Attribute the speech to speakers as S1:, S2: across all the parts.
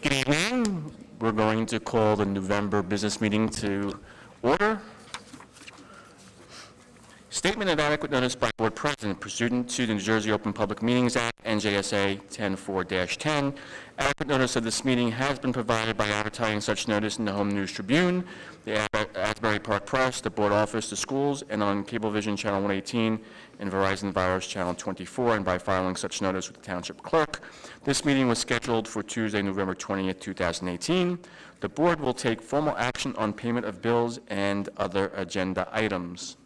S1: Good evening. We're going to call the November business meeting to order. Statement of adequate notice by Board President pursuant to the New Jersey Open Public Meetings Act, NJSA 10-4-10. Adequate notice of this meeting has been provided by advertising such notice in the Home News Tribune, the Asbury Park Press, the Board Office, the schools, and on Cablevision Channel 118 and Verizon Virus Channel 24, and by filing such notice with the Township Clerk. This meeting was scheduled for Tuesday, November 20th, 2018. The Board will take formal action on payment of bills and other agenda items.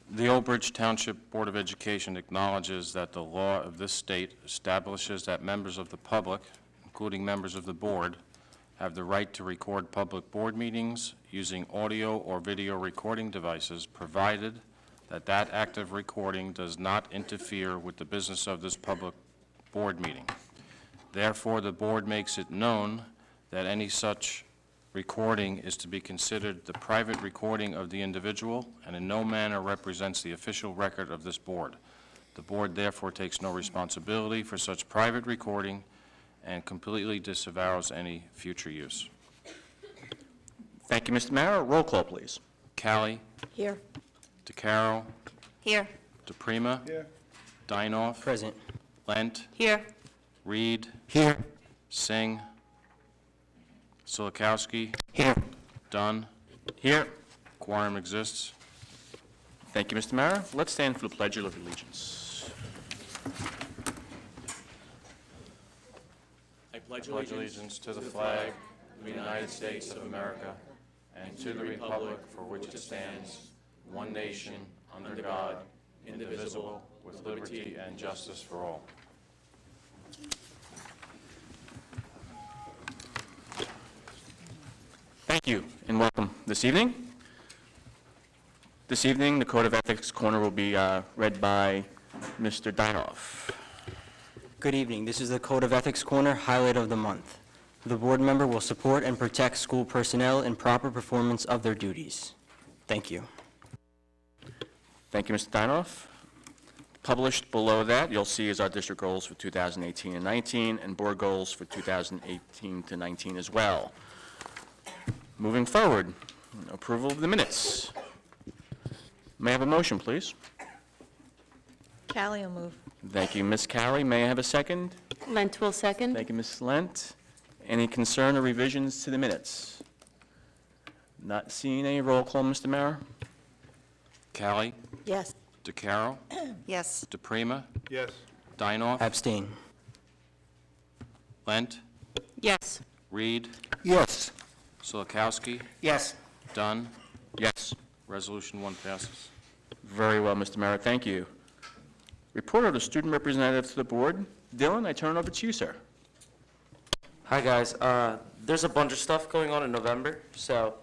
S2: The Old Bridge Township Board of Education acknowledges that the law of this state establishes that members of the public, including members of the board, have the right to record public board meetings using audio or video recording devices, provided that that act of recording does not interfere with the business of this public board meeting. Therefore, the board makes it known that any such recording is to be considered the private recording of the individual and in no manner represents the official record of this board. The board therefore takes no responsibility for such private recording and completely disavows any future use.
S1: Thank you, Mr. Mayor. Roll call, please.
S2: Callie.
S3: Here.
S2: DeCaro.
S3: Here.
S2: DePrima.
S4: Here.
S2: Dinoff.
S4: Present.
S2: Lent.
S3: Here.
S2: Reed.
S1: Here.
S2: Singh. Silikowski.
S1: Here.
S2: Dunn.
S1: Here.
S2: Quorum exists.
S1: Thank you, Mr. Mayor. Let's stand for the Pledge of Allegiance. I
S2: pledge allegiance to the flag of the United States of America and to the republic for which it stands, one nation, under God, indivisible, with liberty and justice for all.
S1: Thank you and welcome this evening. This evening, the Code of Ethics Corner will be read by Mr. Dinoff.
S4: Good evening. This is the Code of Ethics Corner highlight of the month. The board member will support and protect school personnel in proper performance of their duties. Thank you.
S1: Thank you, Mr. Dinoff. Published below that, you'll see is our district goals for 2018 and 19 and board goals for 2018 to 19 as well. Moving forward, approval of the minutes. May I have a motion, please?
S3: Callie will move.
S1: Thank you, Ms. Callie. May I have a second?
S3: Lent will second.
S1: Thank you, Ms. Lent. Any concern or revisions to the minutes? Not seeing any. Roll call, Mr. Mayor.
S2: Callie.
S3: Yes.
S2: DeCaro.
S3: Yes.
S2: DePrima.
S4: Yes.
S2: Dinoff.
S4: Abstain.
S2: Lent.
S3: Yes.
S2: Reed.
S1: Yes.
S2: Silikowski.
S4: Yes.
S2: Dunn.
S1: Yes.
S2: Resolution 1 passes.
S1: Very well, Mr. Mayor. Thank you. Report of the student representative to the board. Dylan, I turn it over to you, sir.
S5: Hi guys, there's a bunch of stuff going on in November. So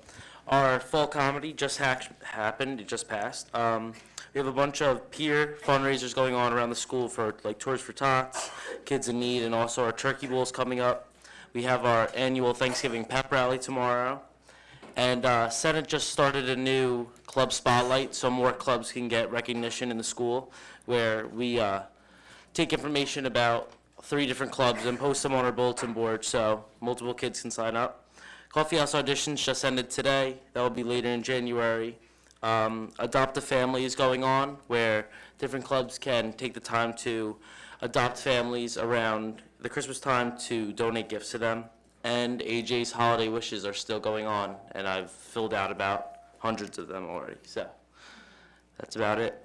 S5: our fall comedy just happened, it just passed. We have a bunch of peer fundraisers going on around the school for like Tours for Tots, Kids in Need, and also our Turkey Bowl's coming up. We have our annual Thanksgiving pep rally tomorrow. And Senate just started a new club spotlight so more clubs can get recognition in the school, where we take information about 3 different clubs and post them on our bulletin board so multiple kids can sign up. Coffee House auditions just ended today. That will be later in January. Adopt a Family is going on, where different clubs can take the time to adopt families around the Christmas time to donate gifts to them. And AJ's Holiday Wishes are still going on, and I've filled out about hundreds of them already. So that's about it.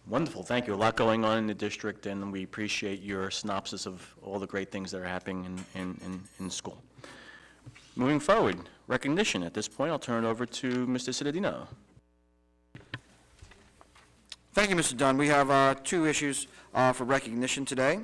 S1: Wonderful. Thank you. A lot going on in the district, and we appreciate your synopsis of all the great things that are happening in school. Moving forward, recognition. At this point, I'll turn it over to Mr. Cittadino.
S6: Thank you, Mr. Dunn. We have 2 issues for recognition today.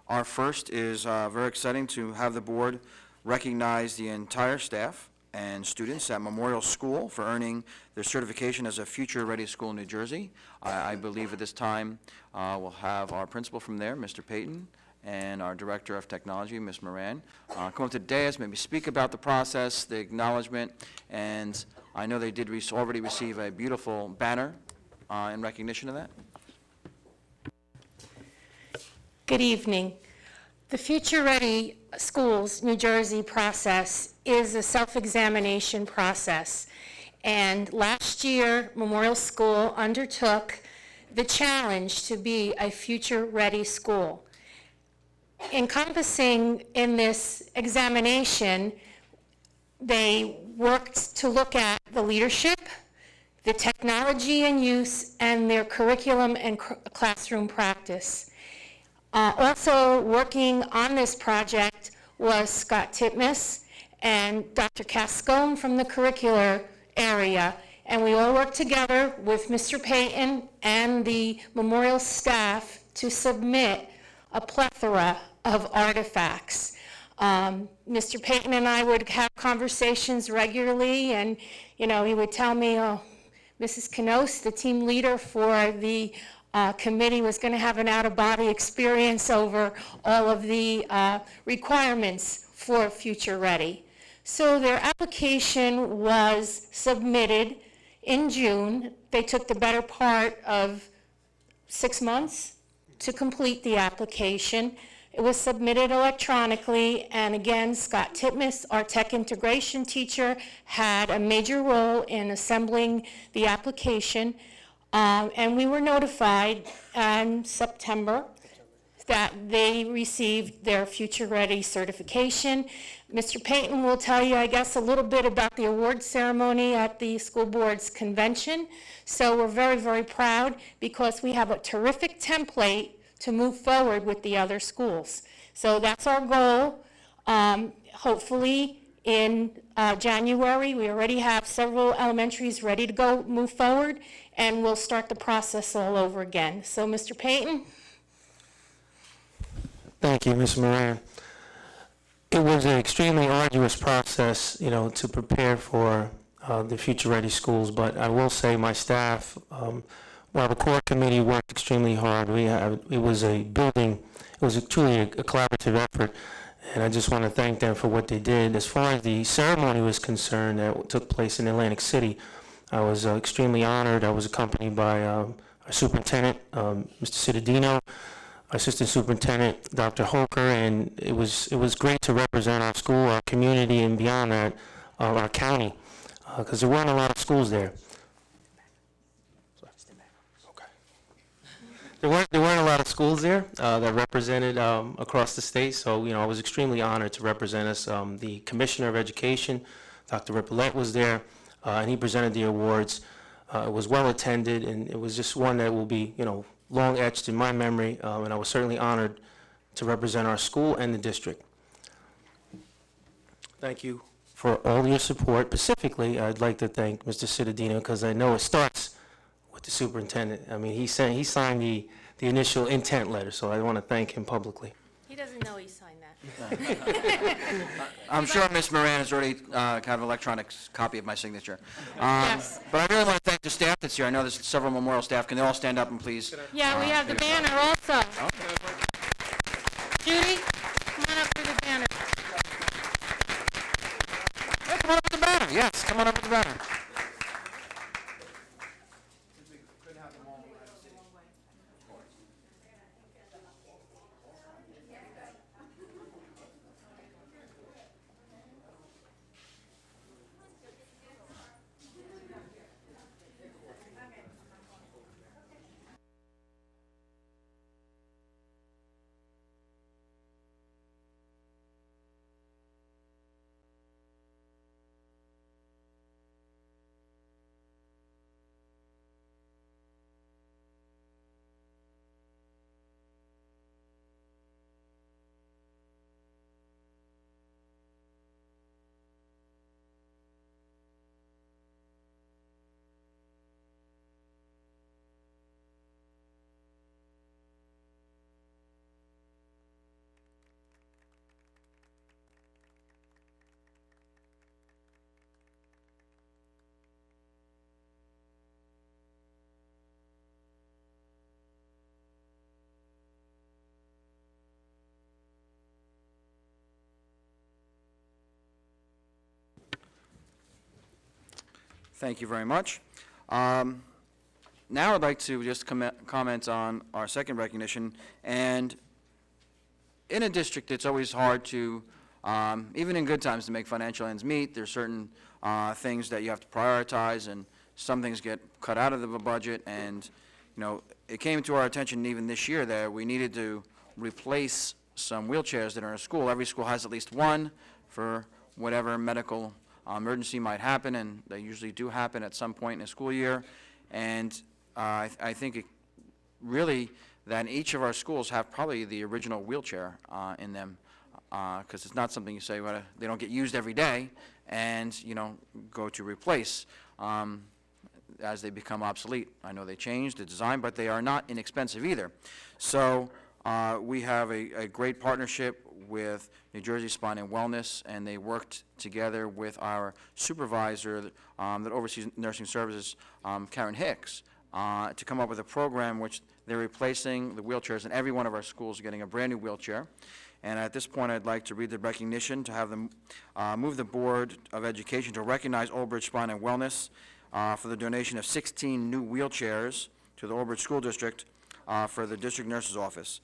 S6: Our first is very exciting to have the board recognize the entire staff and students at Memorial School for earning their certification as a future-ready school in New Jersey. I believe at this time we'll have our principal from there, Mr. Payton, and our Director of Technology, Ms. Moran, come up to the dais, maybe speak about the process, the acknowledgement, and I know they did already receive a beautiful banner in recognition of that.
S7: Good evening. The Future Ready Schools New Jersey process is a self-examination process. And last year, Memorial School undertook the challenge to be a future-ready school. Encompassing in this examination, they worked to look at the leadership, the technology in use, and their curriculum and classroom practice. Also working on this project was Scott Titmus and Dr. Cascone from the curricular area, and we all worked together with Mr. Payton and the Memorial staff to submit a plethora of artifacts. Mr. Payton and I would have conversations regularly, and he would tell me, oh, Mrs. Knos, the team leader for the committee, was going to have an out-of-body experience over all of the requirements for Future Ready. So their application was submitted in June. They took the better part of 6 months to complete the application. It was submitted electronically, and again, Scott Titmus, our tech integration teacher, had a major role in assembling the application. And we were notified in September that they received their Future Ready certification. Mr. Payton will tell you, I guess, a little bit about the award ceremony at the school board's convention. So we're very, very proud because we have a terrific template to move forward with the other schools. So that's our goal. Hopefully in January, we already have several elementaries ready to go move forward, and we'll start the process all over again. So Mr. Payton?
S8: Thank you, Ms. Moran. It was an extremely arduous process, to prepare for the Future Ready schools, but I will say my staff, while the core committee worked extremely hard, it was truly a collaborative effort, and I just want to thank them for what they did. As far as the ceremony was concerned that took place in Atlantic City, I was extremely honored. I was accompanied by our superintendent, Mr. Cittadino, our assistant superintendent, Dr. Holker, and it was great to represent our school, our community, and beyond that, our county, because there weren't a lot of schools there. There weren't a lot of schools there that represented across the state, so I was extremely honored to represent us. The Commissioner of Education, Dr. Ripollette, was there, and he presented the awards. It was well attended, and it was just one that will be, long etched in my memory, and I was certainly honored to represent our school and the district. Thank you for all your support. Specifically, I'd like to thank Mr. Cittadino, because I know it starts with the superintendent. I mean, he signed the initial intent letter, so I want to thank him publicly.
S7: He doesn't know he signed that.
S6: I'm sure Ms. Moran has already got an electronic copy of my signature.
S7: Yes.
S6: But I really want to thank the staff that's here. I know there's several Memorial staff. Can they all stand up and please?
S7: Yeah, we have the banner also. Judy, come on up for the banner.
S6: Yeah, come on up with the banner. Yes, come on up with the banner. Thank you very much. Now I'd like to just comment on our second recognition, and in a district, it's always hard to, even in good times, to make financial ends meet. There's certain things that you have to prioritize, and some things get cut out of the budget, and, you know, it came to our attention even this year that we needed to replace some wheelchairs that are in a school. Every school has at least one for whatever medical emergency might happen, and they usually do happen at some point in a school year. And I think it really that each of our schools have probably the original wheelchair in them, because it's not something you say, well, they don't get used every day, and, you know, go to replace as they become obsolete. I know they changed the design, but they are not inexpensive either. So we have a great partnership with New Jersey Spine and Wellness, and they worked together with our supervisor that oversees nursing services, Karen Hicks, to come up with a program which they're replacing the wheelchairs in every one of our schools, getting a brand-new wheelchair. And at this point, I'd like to read the recognition to have them move the Board of Education to recognize Old Bridge Spine and Wellness for the donation of 16 new wheelchairs to the Old Bridge School District for the District Nurse's Office.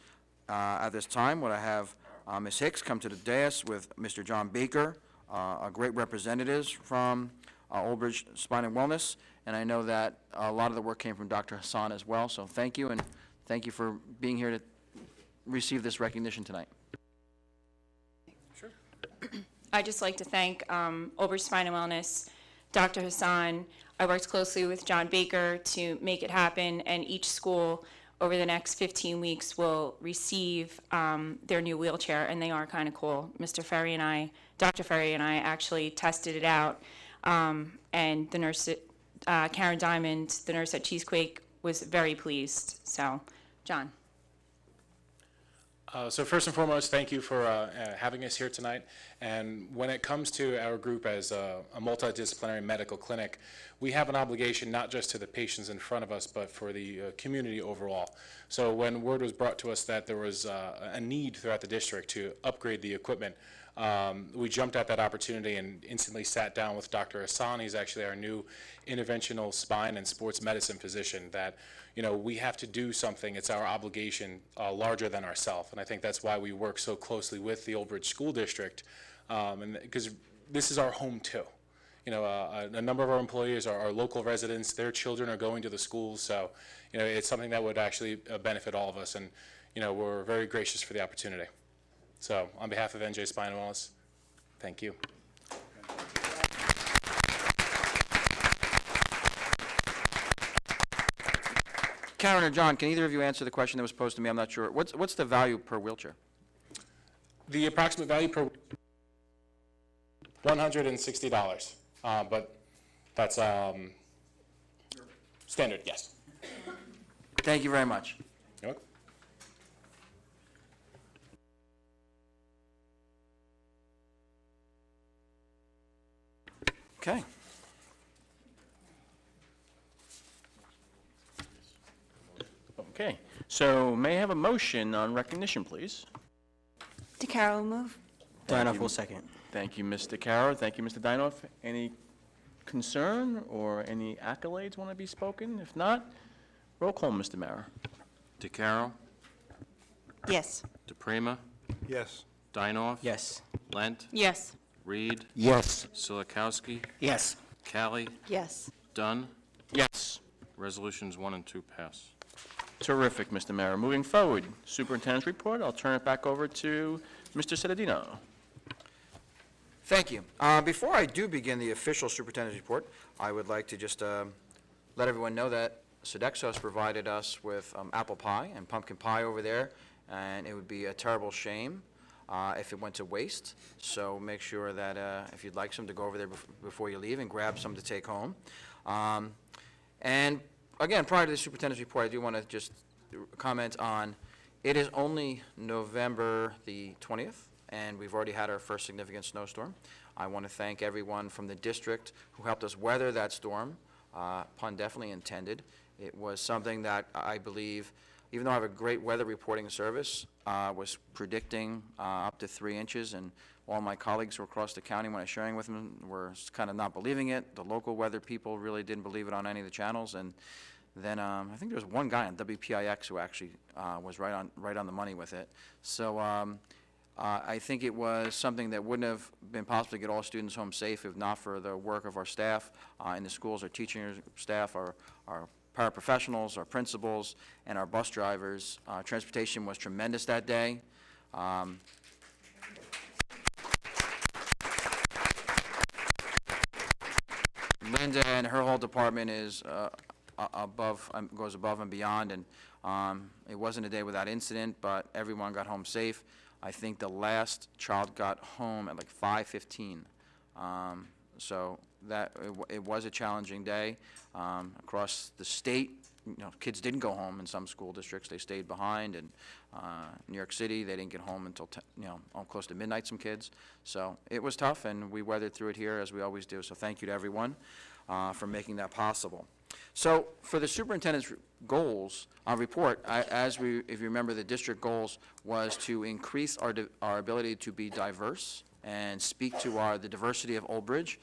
S6: At this time, would I have Ms. Hicks come to the dais with Mr. John Baker, a great representatives from Old Bridge Spine and Wellness, and I know that a lot of the work came from Dr. Hassan as well, so thank you, and thank you for being here to receive this recognition tonight.
S9: I'd just like to thank Old Bridge Spine and Wellness, Dr. Hassan. I worked closely with John Baker to make it happen, and each school over the next 15 weeks will receive their new wheelchair, and they are kind of cool. Mr. Ferry and I, Dr. Ferry and I actually tested it out, and the nurse, Karen Diamond, the nurse at Cheesequake, was very pleased. So, John.
S10: So first and foremost, thank you for having us here tonight. And when it comes to our group as a multidisciplinary medical clinic, we have an obligation not just to the patients in front of us, but for the community overall. So when word was brought to us that there was a need throughout the district to upgrade the equipment, we jumped at that opportunity and instantly sat down with Dr. Hassan. He's actually our new interventional spine and sports medicine physician that, you know, we have to do something. It's our obligation larger than ourselves. And I think that's why we work so closely with the Old Bridge School District, and because this is our home too. You know, a number of our employees are local residents. Their children are going to the schools. So, you know, it's something that would actually benefit all of us. And, you know, we're very gracious for the opportunity. So on behalf of NJ Spine and Wellness, thank you.
S6: Karen or John, can either of you answer the question that was posed to me? I'm not sure. What's the value per wheelchair?
S10: The approximate value per $160, but that's standard, yes.
S6: Thank you very much.
S10: You're welcome.
S6: Okay.
S1: Okay, so may I have a motion on recognition, please?
S3: DeCarlo will move.
S4: Dinoff will second.
S1: Thank you, Mr. Carroll. Thank you, Mr. Dinoff. Any concern or any accolades want to be spoken? If not, roll call, Mr. Mara.
S2: DeCarlo,
S3: Yes.
S2: DePrima,
S11: Yes.
S2: Dinoff.
S4: Yes.
S2: Lent,
S9: Yes.
S2: Reed,
S11: Yes.
S2: Silikowski,
S4: Yes.
S2: Callie,
S3: Yes.
S2: Dunn.
S1: Yes.
S2: Resolutions 1 and 2 pass.
S1: Terrific, Mr. Mara. Moving forward, superintendent's report. I'll turn it back over to Mr. Cittadino.
S6: Thank you. Before I do begin the official superintendent's report, I would like to just let everyone know that Sodexo has provided us with apple pie and pumpkin pie over there, and it would be a terrible shame if it went to waste. So make sure that if you'd like some, to go over there before you leave and grab some to take home. And again, prior to the superintendent's report, I do want to just comment on, it is only November the 20th, and we've already had our first significant snowstorm. I want to thank everyone from the district who helped us weather that storm, pun definitely intended. It was something that I believe, even though I have a great weather reporting service, was predicting up to 3 inches, and all my colleagues who were across the county, when I was sharing with them, were kind of not believing it. The local weather people really didn't believe it on any of the channels, and then I think there was one guy on WPIX who actually was right on the money with it. So I think it was something that wouldn't have been possible to get all students home safe if not for the work of our staff in the schools, our teaching staff, our paraprofessionals, our principals, and our bus drivers. Transportation was tremendous that day. Linda and her whole department is goes above and beyond, and it wasn't a day without incident, but everyone got home safe. I think the last child got home at like 5:15. So it was a challenging day across the state. Kids didn't go home in some school districts. They stayed behind, and New York City, they didn't get home until close to midnight, some kids. So it was tough, and we weathered through it here as we always do. So thank you to everyone for making that possible. So for the superintendent's goals report, if you remember, the district goals was to increase our ability to be diverse and speak to the diversity of Old Bridge,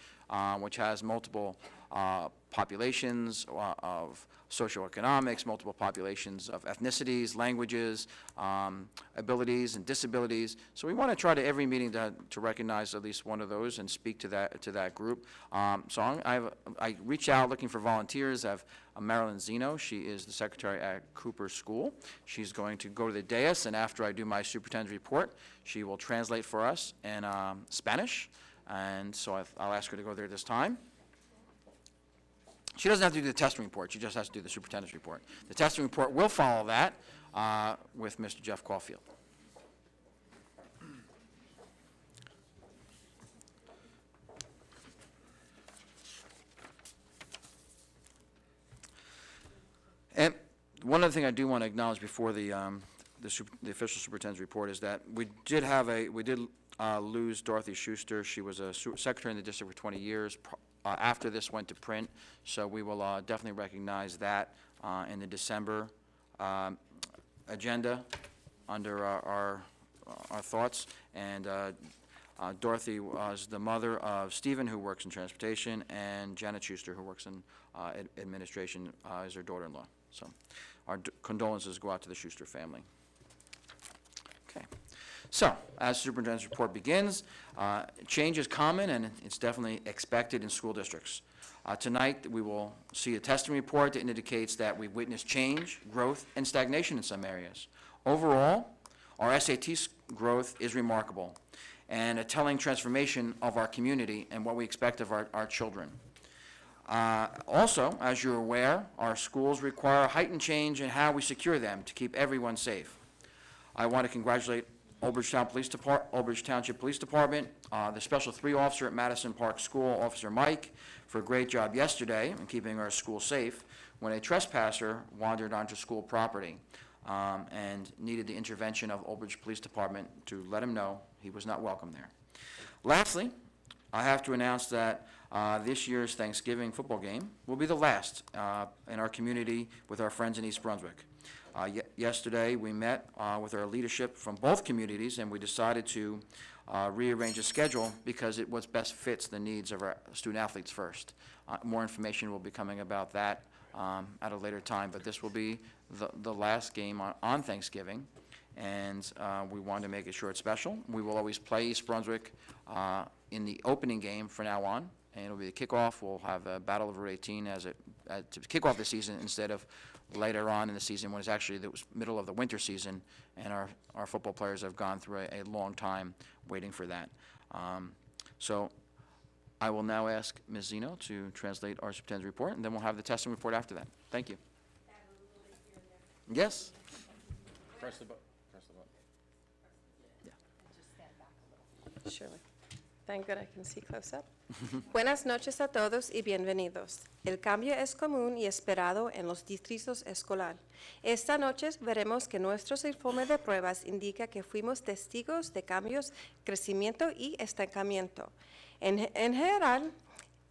S6: which has multiple populations of socioeconomics, multiple populations of ethnicities, languages, abilities, and disabilities. So we want to try to every meeting to recognize at least one of those and speak to that group. So I reached out looking for volunteers. I have Marilyn Zeno. She is the secretary at Cooper School. She's going to go to the dais, and after I do my superintendent's report, she will translate for us in Spanish. And so I'll ask her to go there this time. She doesn't have to do the testing report. She just has to do the superintendent's report. The testing report will follow that with Mr. Jeff Caulfield. And one other thing I do want to acknowledge before the official superintendent's report is that we did lose Dorothy Schuster. She was a secretary in the district for 20 years. After this went to print, so we will definitely recognize that in the December agenda under our thoughts. And Dorothy was the mother of Stephen, who works in transportation, and Janet Schuster, who works in administration, is her daughter-in-law. So our condolences go out to the Schuster family. Okay. So, as superintendent's report begins, change is common and it's definitely expected in school districts. Tonight, we will see a testing report that indicates that we've witnessed change, growth, and stagnation in some areas. Overall, our SAT growth is remarkable and a telling transformation of our community and what we expect of our children. Also, as you're aware, our schools require heightened change in how we secure them to keep everyone safe. I want to congratulate Old Bridge Township Police Department, the Special 3 officer at Madison Park School, Officer Mike, for a great job yesterday in keeping our school safe when a trespasser wandered onto school property and needed the intervention of Old Bridge Police Department to let him know he was not welcome there. Lastly, I have to announce that this year's Thanksgiving football game will be the last in our community with our friends in East Brunswick. Yesterday, we met with our leadership from both communities, and we decided to rearrange the schedule because it was best fits the needs of our student athletes first. More information will be coming about that at a later time, but this will be the last game on Thanksgiving, and we wanted to make it short special. We will always play East Brunswick in the opening game from now on, and it'll be the kickoff. We'll have a Battle of Route 18 to kick off the season instead of later on in the season when it's actually the middle of the winter season, and our football players have gone through a long time waiting for that. So I will now ask Ms. Zeno to translate our superintendent's report, and then we'll have the testing report after that. Thank you. Yes?
S2: Press the button.
S11: Surely. Thank God I can see close up. Buenas noches a todos y bienvenidos. El cambio es común y esperado en los distritos escolar. Esta noche veremos que nuestro informe de pruebas indica que fuimos testigos de cambios, crecimiento y estancamiento. En general,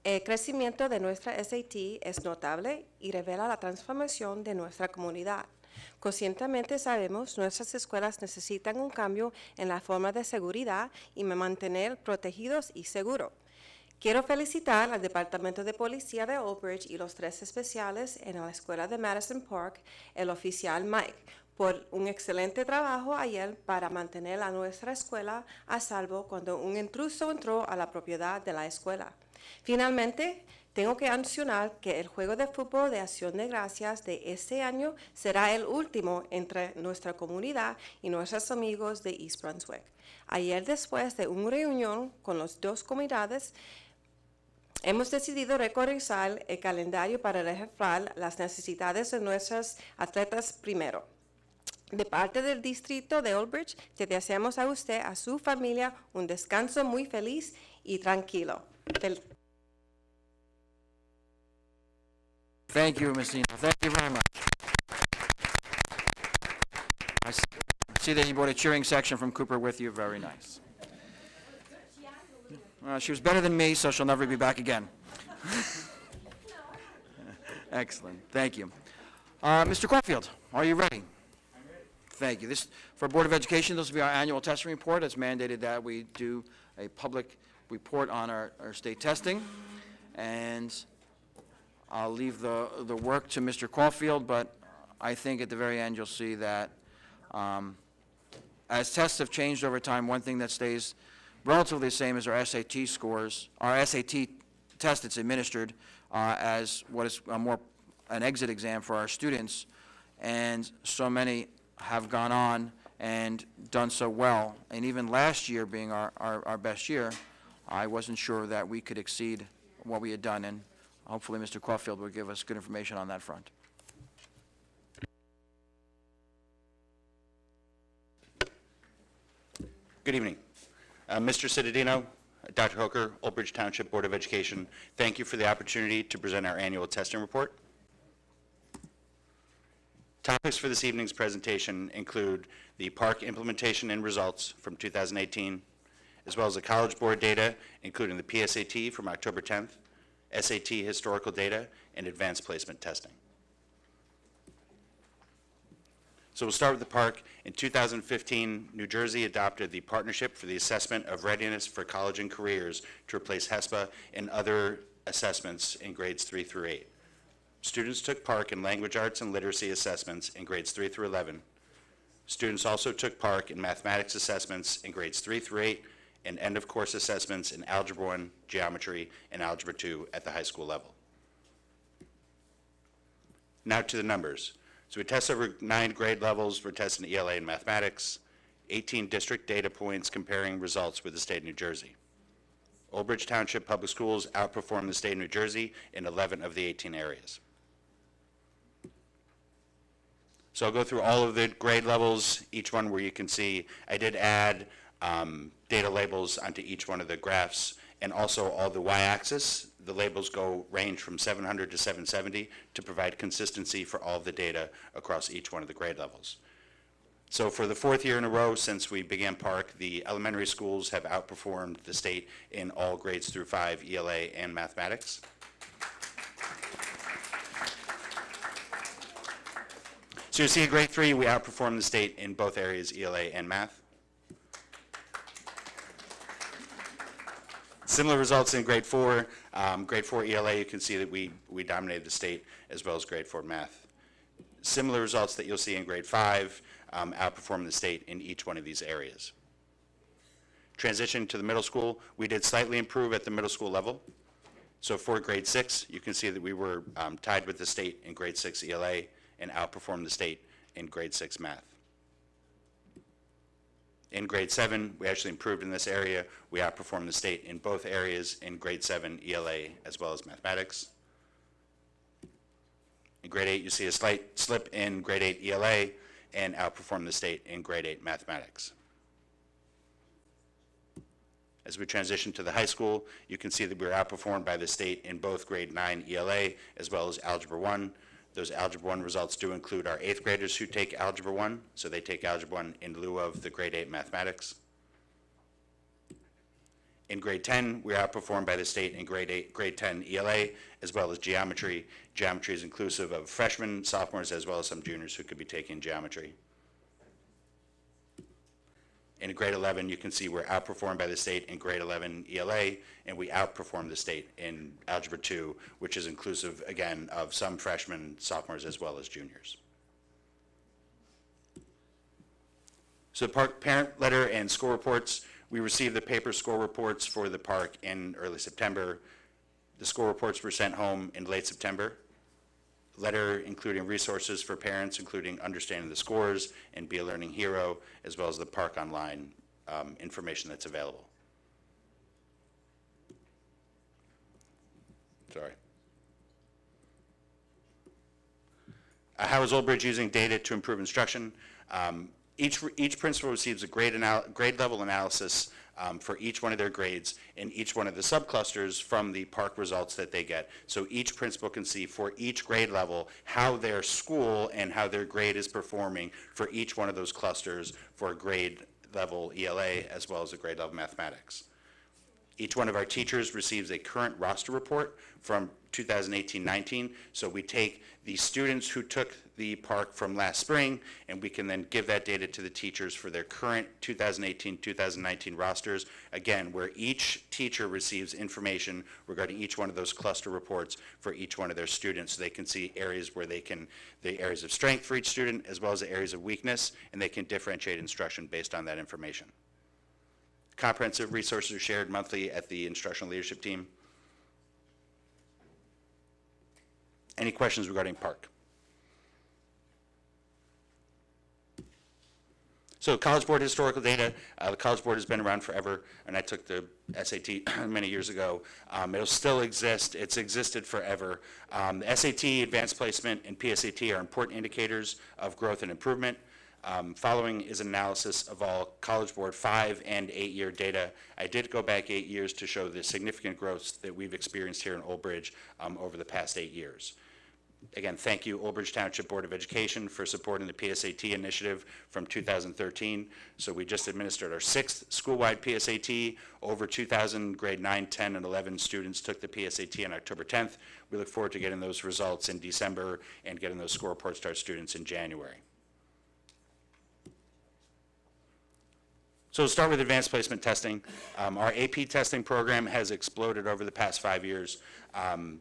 S11: el crecimiento de nuestra SAT es notable y revela la transformación de nuestra comunidad. Conscientemente sabemos que nuestras escuelas necesitan un cambio en la forma de seguridad y mantener protegidos y seguros. Quiero felicitar al Departamento de Policía de Old Bridge y los 3 especiales en la Escuela de Madison Park, el oficial Mike, por un excelente trabajo ayer para mantener a nuestra escuela a salvo cuando un intruso entró a la propiedad de la escuela. Finalmente, tengo que mencionar que el juego de fútbol de Acción de Gracias de este año será el último entre nuestra comunidad y nuestros amigos de East Brunswick. Ayer, después de una reunión con las 2 comunidades, hemos decidido recorrer el calendario para reflejar las necesidades de nuestros atletas primero. De parte del distrito de Old Bridge, te deseamos a usted, a su familia, un descanso muy feliz y tranquilo.
S6: Thank you, Ms. Zeno. Thank you very much. I see that you brought a cheering section from Cooper with you. Very nice. She was better than me, so she'll never be back again. Excellent. Thank you. Mr. Caulfield, are you ready? I'm ready. Thank you. This, for Board of Education, this will be our annual testing report. It's mandated that we do a public report on our state testing. And I'll leave the work to Mr. Caulfield, but I think at the very end you'll see that as tests have changed over time, one thing that stays relatively the same is our SAT scores. Our SAT test that's administered as what is an exit exam for our students, and so many have gone on and done so well. And even last year being our best year, I wasn't sure that we could exceed what we had done, and hopefully Mr. Caulfield will give us good information on that front.
S12: Good evening. Mr. Cittadino, Dr. Hooker, Old Bridge Township Board of Education, thank you for the opportunity to present our annual testing report. Topics for this evening's presentation include the park implementation and results from 2018, as well as the College Board data, including the PSAT from October 10th, SAT historical data, and advanced placement testing. So we'll start with the park. In 2015, New Jersey adopted the Partnership for the Assessment of Readiness for College and Careers to replace HESPA and other assessments in grades 3 through 8. Students took part in language arts and literacy assessments in grades 3 through 11. Students also took part in mathematics assessments in grades 3 through 8 and end-of-course assessments in Algebra 1, Geometry, and Algebra 2 at the high school level. Now to the numbers. So we test over 9 grade levels. We're testing ELA and mathematics, 18 district data points comparing results with the state of New Jersey. Old Bridge Township Public Schools outperformed the state of New Jersey in 11 of the 18 areas. So I'll go through all of the grade levels, each one where you can see I did add data labels onto each one of the graphs, and also all the y-axis. The labels range from 700 to 770 to provide consistency for all of the data across each one of the grade levels. So for the 4th year in a row since we began Park, the elementary schools have outperformed the state in all grades through 5 ELA and mathematics. So you see in grade 3, we outperformed the state in both areas, ELA and math. Similar results in grade 4. Grade 4 ELA, you can see that we dominated the state, as well as grade 4 math. Similar results that you'll see in grade 5, outperforming the state in each one of these areas. Transition to the middle school, we did slightly improve at the middle school level. So for grade 6, you can see that we were tied with the state in grade 6 ELA and outperformed the state in grade 6 math. In grade 7, we actually improved in this area. We outperformed the state in both areas in grade 7 ELA as well as mathematics. In grade 8, you see a slight slip in grade 8 ELA and outperformed the state in grade 8 mathematics. As we transition to the high school, you can see that we were outperformed by the state in both grade 9 ELA as well as Algebra 1. Those Algebra 1 results do include our 8th graders who take Algebra 1, so they take Algebra 1 in lieu of the grade 8 mathematics. In grade 10, we are outperformed by the state in grade 10 ELA, as well as geometry. Geometry is inclusive of freshmen, sophomores, as well as some juniors who could be taking geometry. In grade 11, you can see we're outperformed by the state in grade 11 ELA, and we outperform the state in Algebra 2, which is inclusive, again, of some freshmen, sophomores, as well as juniors. So park parent letter and school reports, we received the paper score reports for the park in early September. The school reports were sent home in late September. Letter including resources for parents, including Understanding the Scores and Be a Learning Hero, as well as the Park Online information that's available. Sorry. How is Old Bridge using data to improve instruction? Each principal receives a grade level analysis for each one of their grades in each one of the subclusters from the park results that they get. So each principal can see for each grade level how their school and how their grade is performing for each one of those clusters for a grade level ELA as well as a grade level mathematics. Each one of our teachers receives a current roster report from 2018-19. So we take the students who took the park from last spring, and we can then give that data to the teachers for their current 2018-2019 rosters, again, where each teacher receives information regarding each one of those cluster reports for each one of their students, so they can see areas where the areas of strength for each student, as well as the areas of weakness, and they can differentiate instruction based on that information. Comprehensive resources are shared monthly at the instructional leadership team. Any questions regarding park? So College Board historical data, the College Board has been around forever, and I took the SAT many years ago. It'll still exist. It's existed forever. The SAT, Advanced Placement, and PSAT are important indicators of growth and improvement. Following is analysis of all College Board 5 and 8-year data. I did go back 8 years to show the significant growth that we've experienced here in Old Bridge over the past 8 years. Again, thank you, Old Bridge Township Board of Education, for supporting the PSAT initiative from 2013. So we just administered our 6th school-wide PSAT. Over 2,000 grade 9, 10, and 11 students took the PSAT on October 10th. We look forward to getting those results in December and getting those score reports to our students in January. So we'll start with advanced placement testing. Our AP testing program has exploded over the past 5 years.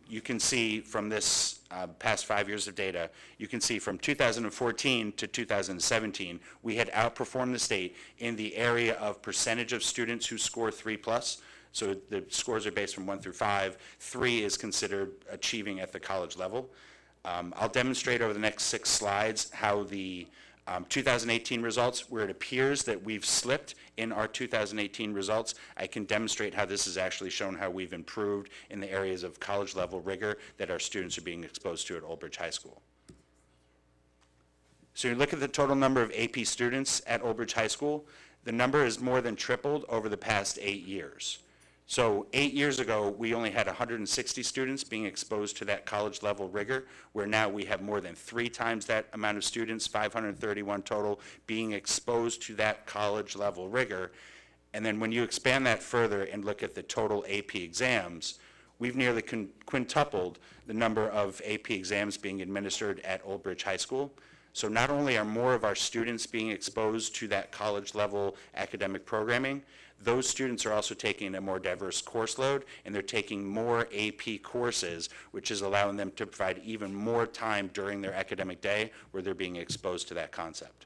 S12: You can see from this past 5 years of data, you can see from 2014 to 2017, we had outperformed the state in the area of percentage of students who score 3+. So the scores are based from 1 through 5. 3 is considered achieving at the college level. I'll demonstrate over the next 6 slides how the 2018 results, where it appears that we've slipped in our 2018 results, I can demonstrate how this has actually shown how we've improved in the areas of college level rigor that our students are being exposed to at Old Bridge High School. So you look at the total number of AP students at Old Bridge High School, the number has more than tripled over the past 8 years. So 8 years ago, we only had 160 students being exposed to that college level rigor, where now we have more than 3 times that amount of students, 531 total, being exposed to that college level rigor. And then when you expand that further and look at the total AP exams, we've nearly quintupled the number of AP exams being administered at Old Bridge High School. So not only are more of our students being exposed to that college level academic programming, those students are also taking a more diverse course load, and they're taking more AP courses, which is allowing them to provide even more time during their academic day where they're being exposed to that concept.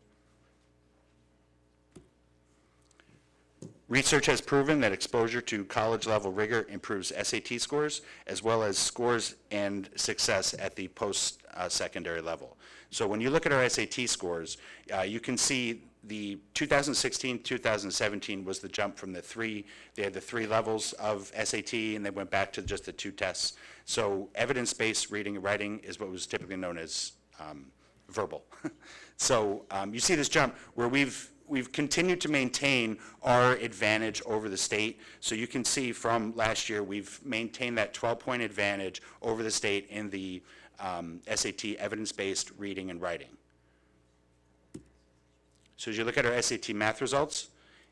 S12: Research has proven that exposure to college level rigor improves SAT scores, as well as scores and success at the post-secondary level. So when you look at our SAT scores, you can see the 2016-2017 was the jump from they had the 3 levels of SAT, and they went back to just the 2 tests. So evidence-based reading and writing is what was typically known as verbal. So you see this jump where we've continued to maintain our advantage over the state. So you can see from last year, we've maintained that 12-point advantage over the state in the SAT evidence-based reading and writing. So as you look at our SAT math results,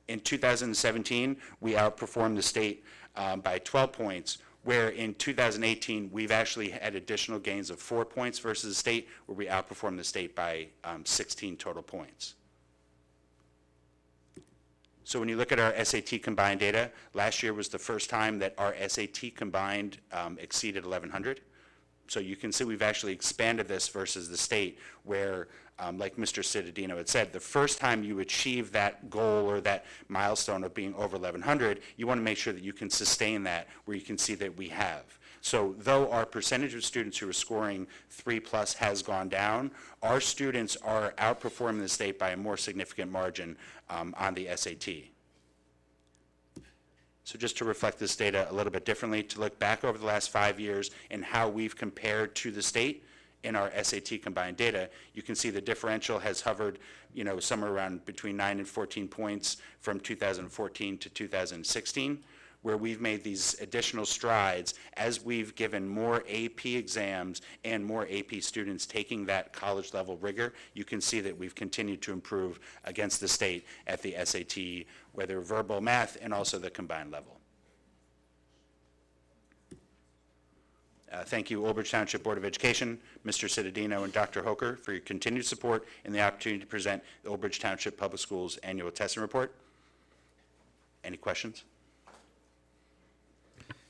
S12: in 2017, we outperformed the state by 12 points, where in 2018, we've actually had additional gains of 4 points versus the state, where we outperformed the state by 16 total points. So when you look at our SAT combined data, last year was the first time that our SAT combined exceeded 1,100. So you can see we've actually expanded this versus the state where, like Mr. Cittadino had said, the first time you achieve that goal or that milestone of being over 1,100, you want to make sure that you can sustain that where you can see that we have. So though our percentage of students who are scoring 3+ has gone down, our students are outperforming the state by a more significant margin on the SAT. So just to reflect this data a little bit differently, to look back over the last 5 years and how we've compared to the state in our SAT combined data, you can see the differential has hovered, somewhere around between 9 and 14 points from 2014 to 2016, where we've made these additional strides as we've given more AP exams and more AP students taking that college level rigor. You can see that we've continued to improve against the state at the SAT, whether verbal, math, and also the combined level. Thank you, Old Bridge Township Board of Education, Mr. Cittadino, and Dr. Hoker for your continued support and the opportunity to present the Old Bridge Township Public Schools Annual Testing Report. Any questions?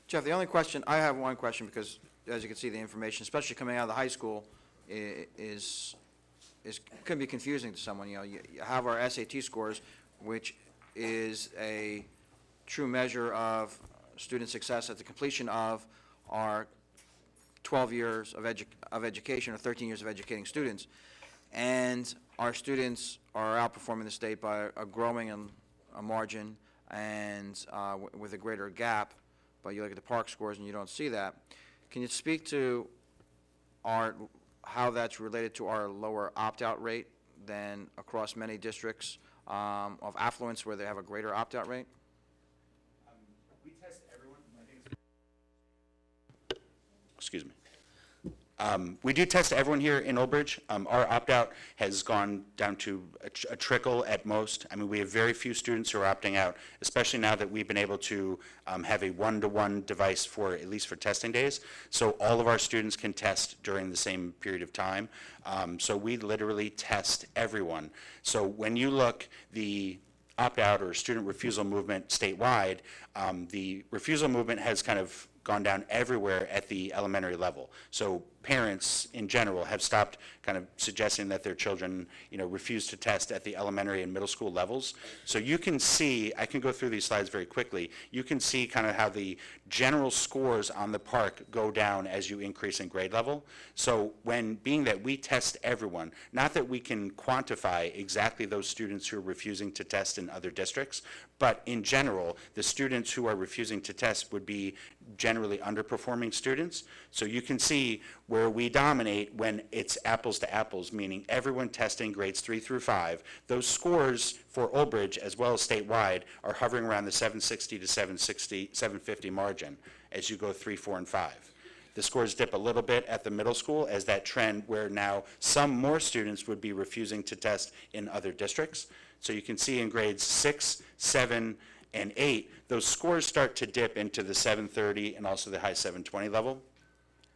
S6: Jeff, the only question, I have one question because, as you can see, the information, especially coming out of the high school, could be confusing to someone. You have our SAT scores, which is a true measure of student success at the completion of our 12 years of education or 13 years of educating students. And our students are outperforming the state by a growing a margin and with a greater gap. But you look at the park scores and you don't see that. Can you speak to how that's related to our lower opt-out rate than across many districts of affluence where they have a greater opt-out rate?
S12: We test everyone. Excuse me. We do test everyone here in Old Bridge. Our opt-out has gone down to a trickle at most. I mean, we have very few students who are opting out, especially now that we've been able to have a one-to-one device for, at least for testing days. So all of our students can test during the same period of time. So we literally test everyone. So when you look, the opt-out or student refusal movement statewide, the refusal movement has kind of gone down everywhere at the elementary level. So parents in general have stopped kind of suggesting that their children, refuse to test at the elementary and middle school levels. So you can see, I can go through these slides very quickly, you can see kind of how the general scores on the park go down as you increase in grade level. So being that we test everyone, not that we can quantify exactly those students who are refusing to test in other districts, but in general, the students who are refusing to test would be generally underperforming students. So you can see where we dominate when it's apples to apples, meaning everyone testing grades 3 through 5. Those scores for Old Bridge as well as statewide are hovering around the 760 to 750 margin as you go 3, 4, and 5. The scores dip a little bit at the middle school as that trend where now some more students would be refusing to test in other districts. So you can see in grades 6, 7, and 8, those scores start to dip into the 730 and also the high 720 level.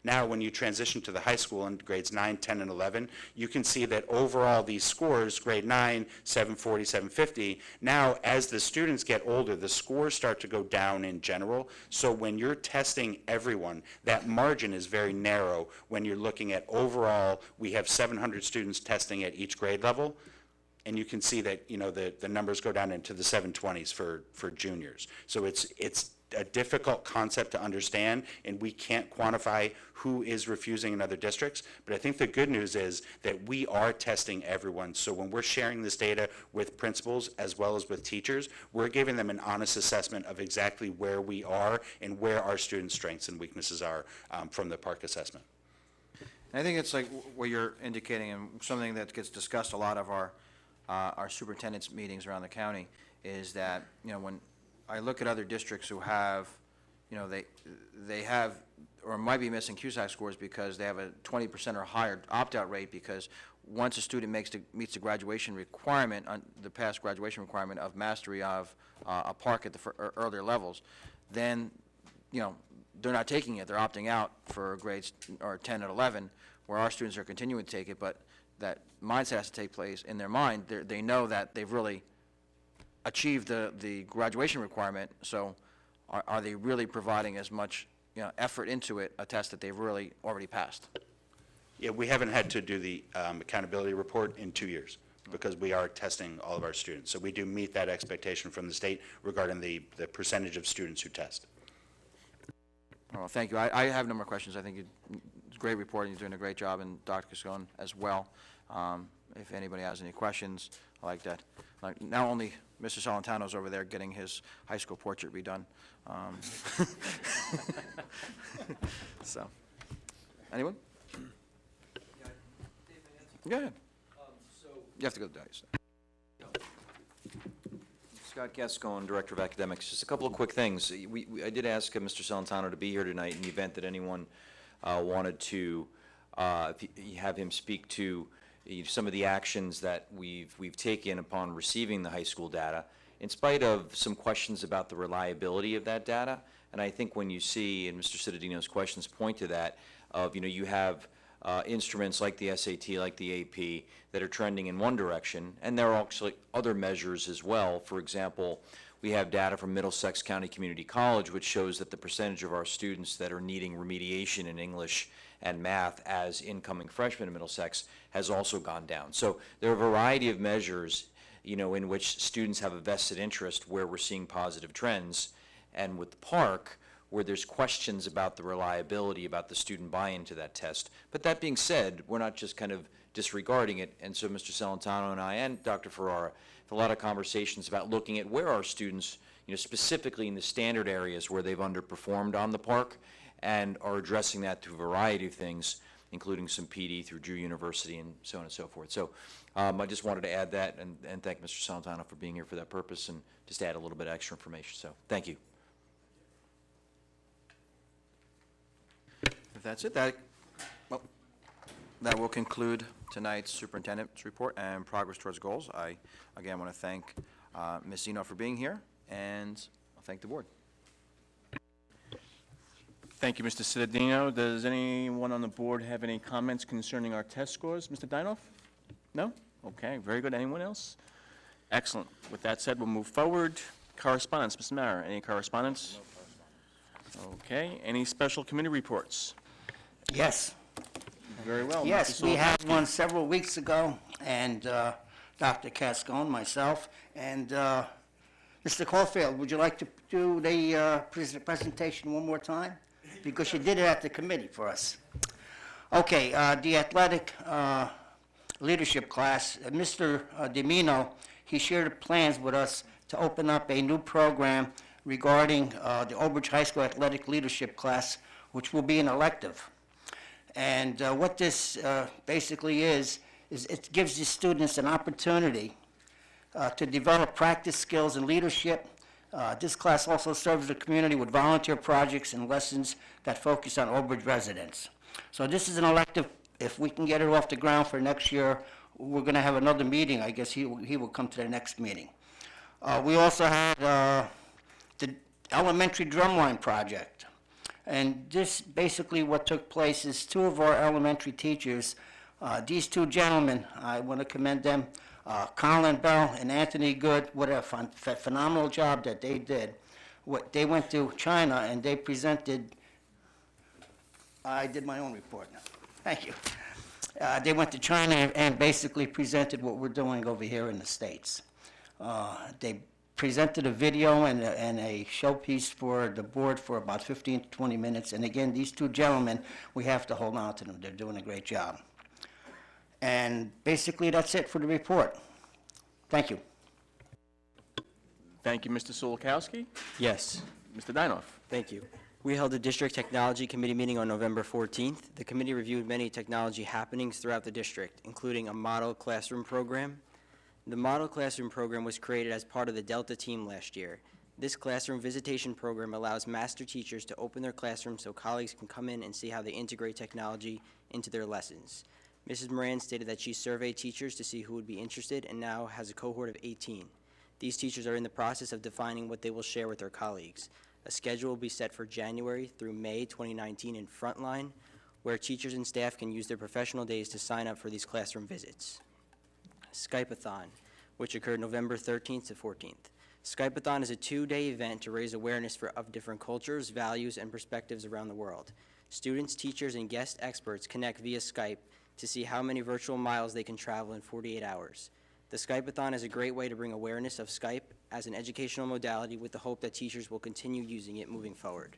S12: Now, when you transition to the high school in grades 9, 10, and 11, you can see that overall these scores, grade 9, 740, 750, now as the students get older, the scores start to go down in general. So when you're testing everyone, that margin is very narrow. When you're looking at overall, we have 700 students testing at each grade level. And you can see that, the numbers go down into the 720s for juniors. So it's a difficult concept to understand, and we can't quantify who is refusing in other districts. But I think the good news is that we are testing everyone. So when we're sharing this data with principals as well as with teachers, we're giving them an honest assessment of exactly where we are and where our students' strengths and weaknesses are from the park assessment.
S6: And I think it's like what you're indicating, and something that gets discussed a lot of our superintendent's meetings around the county is that, when I look at other districts who have, they have or might be missing QSAC scores because they have a 20% or higher opt-out rate, because once a student meets the graduation requirement, the past graduation requirement of mastery of a park at the earlier levels, then, they're not taking it. They're opting out for grades 10 and 11, where our students are continuing to take it, but that mindset has to take place in their mind. They know that they've really achieve the graduation requirement, so are they really providing as much, effort into it, a test that they've really already passed?
S12: Yeah, we haven't had to do the accountability report in 2 years because we are testing all of our students. So we do meet that expectation from the state regarding the percentage of students who test.
S6: Well, thank you. I have no more questions. I think it's a great report, and you're doing a great job, and Dr. Cascone as well. If anybody has any questions, I like that. Like, now only Mr. Solentano's over there getting his high school portrait redone. So, anyone? Go ahead. You have to go to the dice.
S13: Scott Gascon, Director of Academics. Just a couple of quick things. I did ask Mr. Celentano to be here tonight in the event that anyone wanted to have him speak to some of the actions that we've taken upon receiving the high school data, in spite of some questions about the reliability of that data. And I think when you see, and Mr. Cittadino's questions point to that, you have instruments like the SAT, like the AP, that are trending in one direction, and there are actually other measures as well. For example, we have data from Middlesex County Community College, which shows that the percentage of our students that are needing remediation in English and math as incoming freshmen in Middlesex has also gone down. So there are a variety of measures, in which students have a vested interest where we're seeing positive trends, and with the park, where there's questions about the reliability, about the student buy-in to that test. But that being said, we're not just kind of disregarding it, and so Mr. Celentano and I and Dr. Ferrara have a lot of conversations about looking at where our students, specifically in the standard areas where they've underperformed on the park, and are addressing that through a variety of things, including some PD through Drew University and so on and so forth. So I just wanted to add that and thank Mr. Celentano for being here for that purpose and just add a little bit of extra information. So thank you.
S6: If that's it, that will conclude tonight's superintendent's report and progress towards goals. I, again, want to thank Ms. Zeno for being here, and I'll thank the board. Thank you, Mr. Cittadino. Does anyone on the board have any comments concerning our test scores? Mr. Dinoff? No? Okay, very good. Anyone else? Excellent. With that said, we'll move forward. Correspondence, Mr. Mara, any correspondence? Okay, any special committee reports?
S14: Yes.
S6: Very well.
S14: Yes,
S6: Mr.
S14: we had
S6: Solakowski.
S14: one several weeks ago, and Dr. Cascone, myself, and Mr. Caulfield, would you like to do the presentation one more time? Because you did it at the committee for us. Okay, the athletic leadership class, Mr. DeMino, he shared plans with us to open up a new program regarding the Old Bridge High School athletic leadership class, which will be an elective. And what this basically is it gives the students an opportunity to develop practice skills and leadership. This class also serves the community with volunteer projects and lessons that focus on Old Bridge residents. So this is an elective. If we can get it off the ground for next year, we're going to have another meeting. I guess he will come to the next meeting. We also had the elementary drumline project. And this basically what took place is two of our elementary teachers, these two gentlemen, I want to commend them, Colin Bell and Anthony Good. What a phenomenal job that they did. They went to China and they presented, I did my own report now. Thank you. They went to China and basically presented what we're doing over here in the States. They presented a video and a showpiece for the board for about 15 to 20 minutes. And again, these two gentlemen, we have to hold on to them. They're doing a great job. And basically, that's it for the report. Thank you.
S6: Thank you, Mr. Solakowski.
S4: Yes.
S6: Mr. Dinoff.
S4: Thank you. We held a District Technology Committee meeting on November 14th. The committee reviewed many technology happenings throughout the district, including a model classroom program. The model classroom program was created as part of the Delta team last year. This classroom visitation program allows master teachers to open their classrooms so colleagues can come in and see how they integrate technology into their lessons. Mrs. Moran stated that she surveyed teachers to see who would be interested and now has a cohort of 18. These teachers are in the process of defining what they will share with their colleagues. A schedule will be set for January through May 2019 in Frontline, where teachers and staff can use their professional days to sign up for these classroom visits. Skype-a-thon, which occurred November 13th to 14th. Skype-a-thon is a 2-day event to raise awareness of different cultures, values, and perspectives around the world. Students, teachers, and guest experts connect via Skype to see how many virtual miles they can travel in 48 hours. The Skype-a-thon is a great way to bring awareness of Skype as an educational modality with the hope that teachers will continue using it moving forward.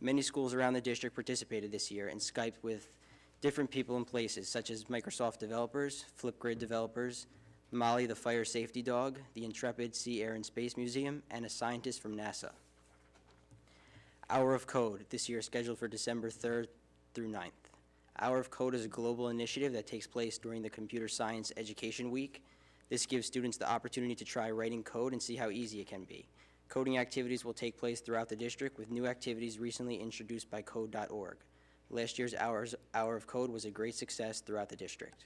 S4: Many schools around the district participated this year and Skyped with different people and places, such as Microsoft developers, Flipgrid developers, Molly the fire safety dog, the Intrepid Sea, Air, and Space Museum, and a scientist from NASA. Hour of Code, this year scheduled for December 3rd through 9th. Hour of Code is a global initiative that takes place during the Computer Science Education Week. This gives students the opportunity to try writing code and see how easy it can be. Coding activities will take place throughout the district with new activities recently introduced by code.org. Last year's Hour of Code was a great success throughout the district.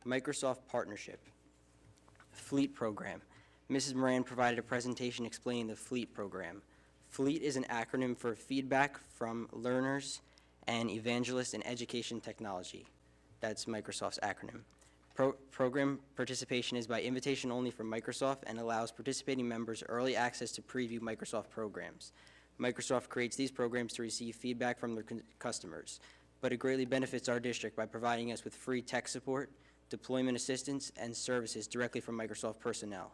S4: Microsoft Partnership. FLEET Program. Mrs. Moran provided a presentation explaining the FLEET program. FLEET is an acronym for Feedback from Learners and Evangelists in Education Technology. That's Microsoft's acronym. Program participation is by invitation only from Microsoft and allows participating members early access to preview Microsoft programs. Microsoft creates these programs to receive feedback from their customers, but it greatly benefits our district by providing us with free tech support, deployment assistance, and services directly from Microsoft personnel.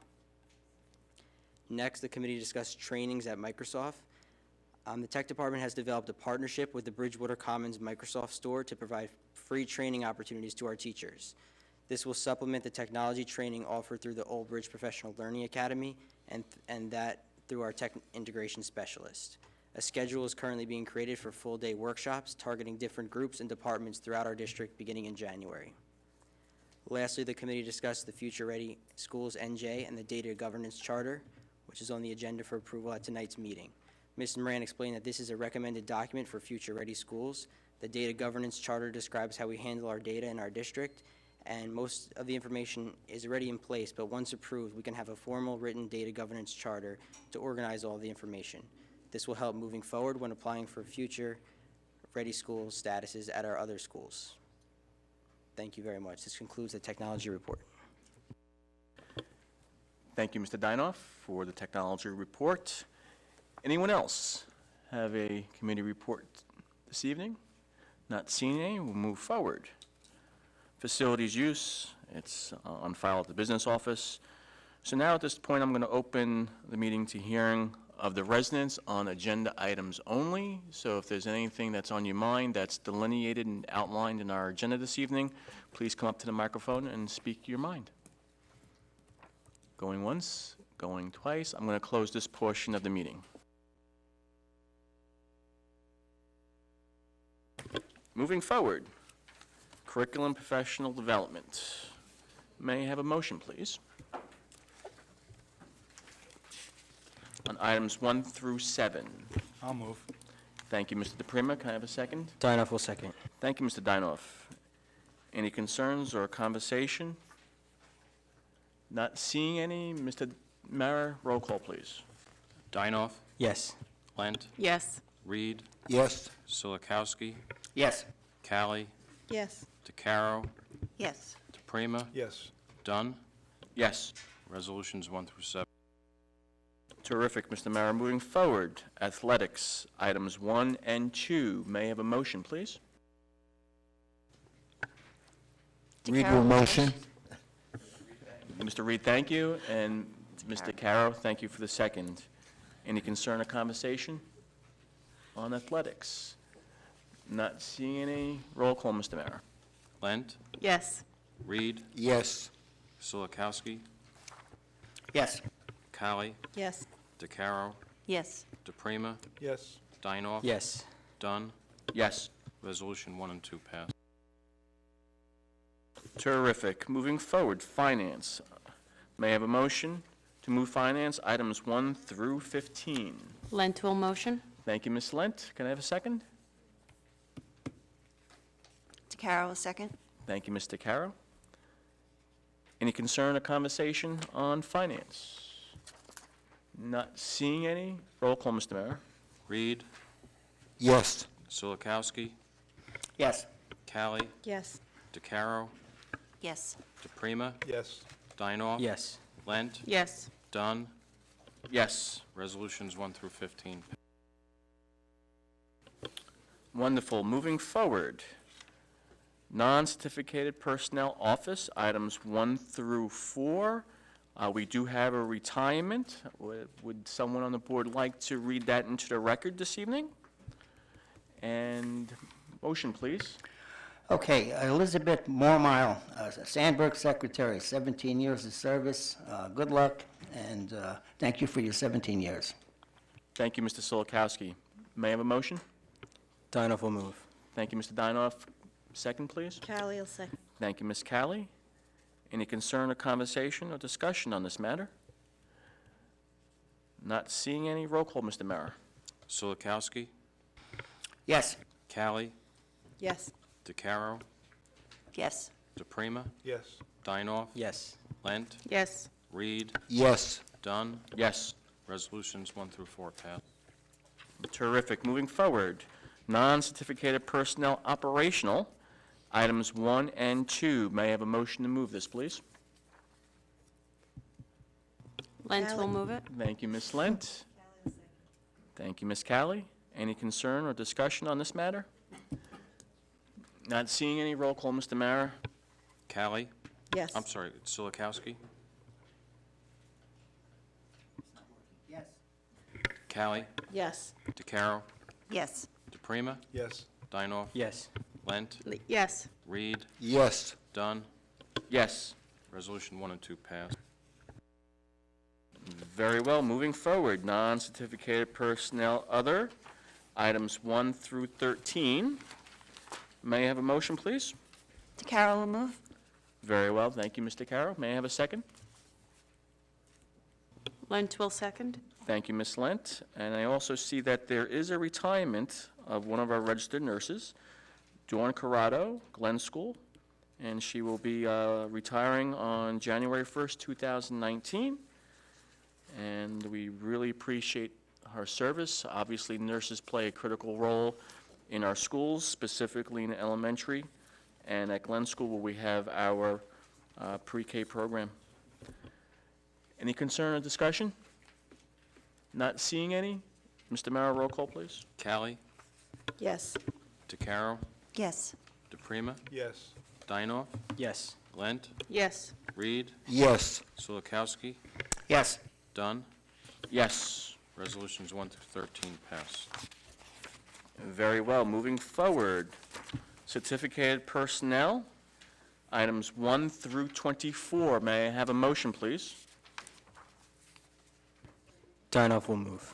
S4: Next, the committee discussed trainings at Microsoft. The tech department has developed a partnership with the Bridgewater Commons Microsoft store to provide free training opportunities to our teachers. This will supplement the technology training offered through the Old Bridge Professional Learning Academy and that through our tech integration specialist. A schedule is currently being created for full-day workshops targeting different groups and departments throughout our district beginning in January. Lastly, the committee discussed the Future Ready Schools NJ and the Data Governance Charter, which is on the agenda for approval at tonight's meeting. Ms. Moran explained that this is a recommended document for Future Ready Schools. The Data Governance Charter describes how we handle our data in our district, and most of the information is already in place, but once approved, we can have a formal written data governance charter to organize all the information. This will help moving forward when applying for future ready school statuses at our other schools. Thank you very much. This concludes the technology report.
S1: Thank you, Mr. Dinoff, for the technology report. Anyone else have a committee report this evening? Not seeing any, we'll move forward. Facilities use, it's on file at the business office. So now at this point, I'm going to open the meeting to hearing of the residents on agenda items only. So if there's anything that's on your mind that's delineated and outlined in our agenda this evening, please come up to the microphone and speak your mind. Going once, going twice. I'm going to close this portion of the meeting. Moving forward. Curriculum Professional Development. May I have a motion, please? On items 1 through 7.
S15: I'll move.
S1: Thank you, Mr. DePrima. Can I have a second?
S4: Dinoff will second.
S1: Thank you, Mr. Dinoff. Any concerns or conversation? Not seeing any. Mr. Mara, roll call, please.
S2: Dinoff,
S4: Yes.
S2: Lent,
S9: Yes.
S2: Reed,
S15: Yes.
S2: Silikowski,
S14: Yes.
S2: Callie,
S3: Yes.
S2: DeCaro,
S3: Yes.
S2: DePrima,
S15: Yes.
S2: Dunn.
S1: Yes.
S2: Resolutions 1 through 7.
S1: Terrific, Mr. Mara. Moving forward, athletics, items 1 and 2. May I have a motion, please?
S15: Read your motion.
S1: Mr. Reed, thank you, and Mr. Caro, thank you for the second. Any concern or conversation on athletics? Not seeing any. Roll call, Mr. Mara.
S2: Lent,
S9: Yes.
S2: Reed,
S15: Yes.
S2: Silikowski,
S14: Yes.
S2: Callie,
S3: Yes.
S2: DeCaro,
S3: Yes.
S2: DePrima,
S15: Yes.
S2: Dinoff.
S4: Yes.
S2: Dunn.
S1: Yes.
S2: Resolution 1 and 2 passed.
S1: Terrific. Moving forward, finance. May I have a motion to move finance, items 1 through 15?
S9: Lent will motion.
S1: Thank you, Ms. Lent. Can I have a second?
S3: DeCaro will second.
S1: Thank you, Mr. Caro. Any concern or conversation on finance? Not seeing any. Roll call, Mr. Mayor.
S2: Reed,
S15: Yes.
S2: Silikowski,
S14: Yes.
S2: Callie,
S3: Yes.
S2: DeCaro,
S3: Yes.
S2: DePrima,
S15: Yes.
S2: Dinoff.
S4: Yes.
S2: Lent,
S9: Yes.
S2: Dunn.
S1: Yes.
S2: Resolutions 1 through 15.
S1: Wonderful. Moving forward, non-certificated personnel office, items 1 through 4. We do have a retirement. Would someone on the board like to read that into the record this evening? And motion, please.
S14: Okay, Elizabeth Mormile, Sandburg Secretary, 17 years of service. Good luck, and thank you for your 17 years.
S1: Thank you, Mr. Solikowski. May I have a motion?
S4: Dinoff will move.
S1: Thank you, Mr. Dinoff. Second, please.
S3: Callie will second.
S1: Thank you, Ms. Callie. Any concern or conversation or discussion on this matter? Not seeing any. Roll call, Mr. Mara.
S2: Solikowski,
S14: Yes.
S2: Callie,
S3: Yes.
S2: DeCaro,
S3: Yes.
S2: DePrima,
S15: Yes.
S2: Dinoff,
S4: Yes.
S2: Lent,
S3: Yes.
S2: Reed,
S15: Yes.
S2: Dunn.
S1: Yes.
S2: Resolutions 1 through 4 pass.
S1: Terrific. Moving forward, non-certificated personnel operational, items 1 and 2. May I have a motion to move this, please?
S3: Lent will move it.
S1: Thank you, Ms. Lent. Thank you, Ms. Callie. Any concern or discussion on this matter? Not seeing any. Roll call, Mr. Mara.
S2: Callie,
S3: Yes.
S2: I'm sorry, Solikowski,
S14: Yes.
S2: Callie,
S3: Yes.
S2: DeCaro,
S3: Yes.
S2: DePrima,
S15: Yes.
S2: Dinoff,
S4: Yes.
S2: Lent,
S3: Yes.
S2: Reed,
S15: Yes.
S2: Dunn.
S1: Yes.
S2: Resolution 1 and 2 pass.
S1: Very well. Moving forward, non-certificated personnel other, items 1 through 13. May I have a motion, please?
S3: Carol will move.
S1: Very well. Thank you, Mr. Carroll. May I have a second?
S3: Lent will second.
S1: Thank you, Ms. Lent. And I also see that there is a retirement of one of our registered nurses, Dawn Corrado, Glen School, and she will be retiring on January 1st, 2019. And we really appreciate her service. Obviously, nurses play a critical role in our schools, specifically in elementary, and at Glen School where we have our pre-K program. Any concern or discussion? Not seeing any. Mr. Mara, roll call, please.
S2: Callie,
S3: Yes.
S2: DeCaro,
S3: Yes.
S2: DePrima,
S15: Yes.
S2: Dinoff,
S4: Yes.
S2: Lent,
S3: Yes.
S2: Reed,
S15: Yes.
S2: Solikowski,
S14: Yes.
S2: Dunn.
S1: Yes.
S2: Resolutions 1 through 13 pass.
S1: Very well. Moving forward, certificated personnel, items 1 through 24. May I have a motion, please?
S4: Dinoff will move.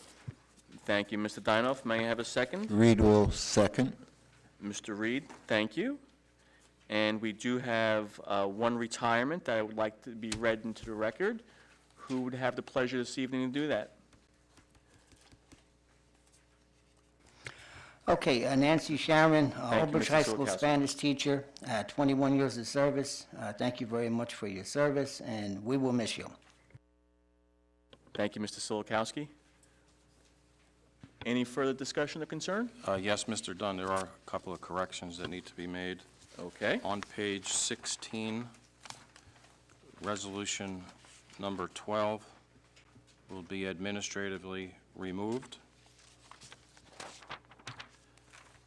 S1: Thank you, Mr. Dinoff. May I have a second?
S15: Reed will second.
S1: Mr. Reed, thank you. And we do have one retirement that I would like to be read into the record. Who would have the pleasure this evening to do that?
S14: Okay, Nancy Sharon,
S1: Thank you,
S14: Old
S1: Mr.
S14: High School
S1: Solikowski.
S14: Spanish teacher, 21 years of service. Thank you very much for your service, and we will miss you.
S1: Thank you, Mr. Solikowski. Any further discussion or concern?
S2: Yes, Mr. Dunn, there are a couple of corrections that need to be made.
S1: Okay.
S2: On page 16, resolution number 12 will be administratively removed.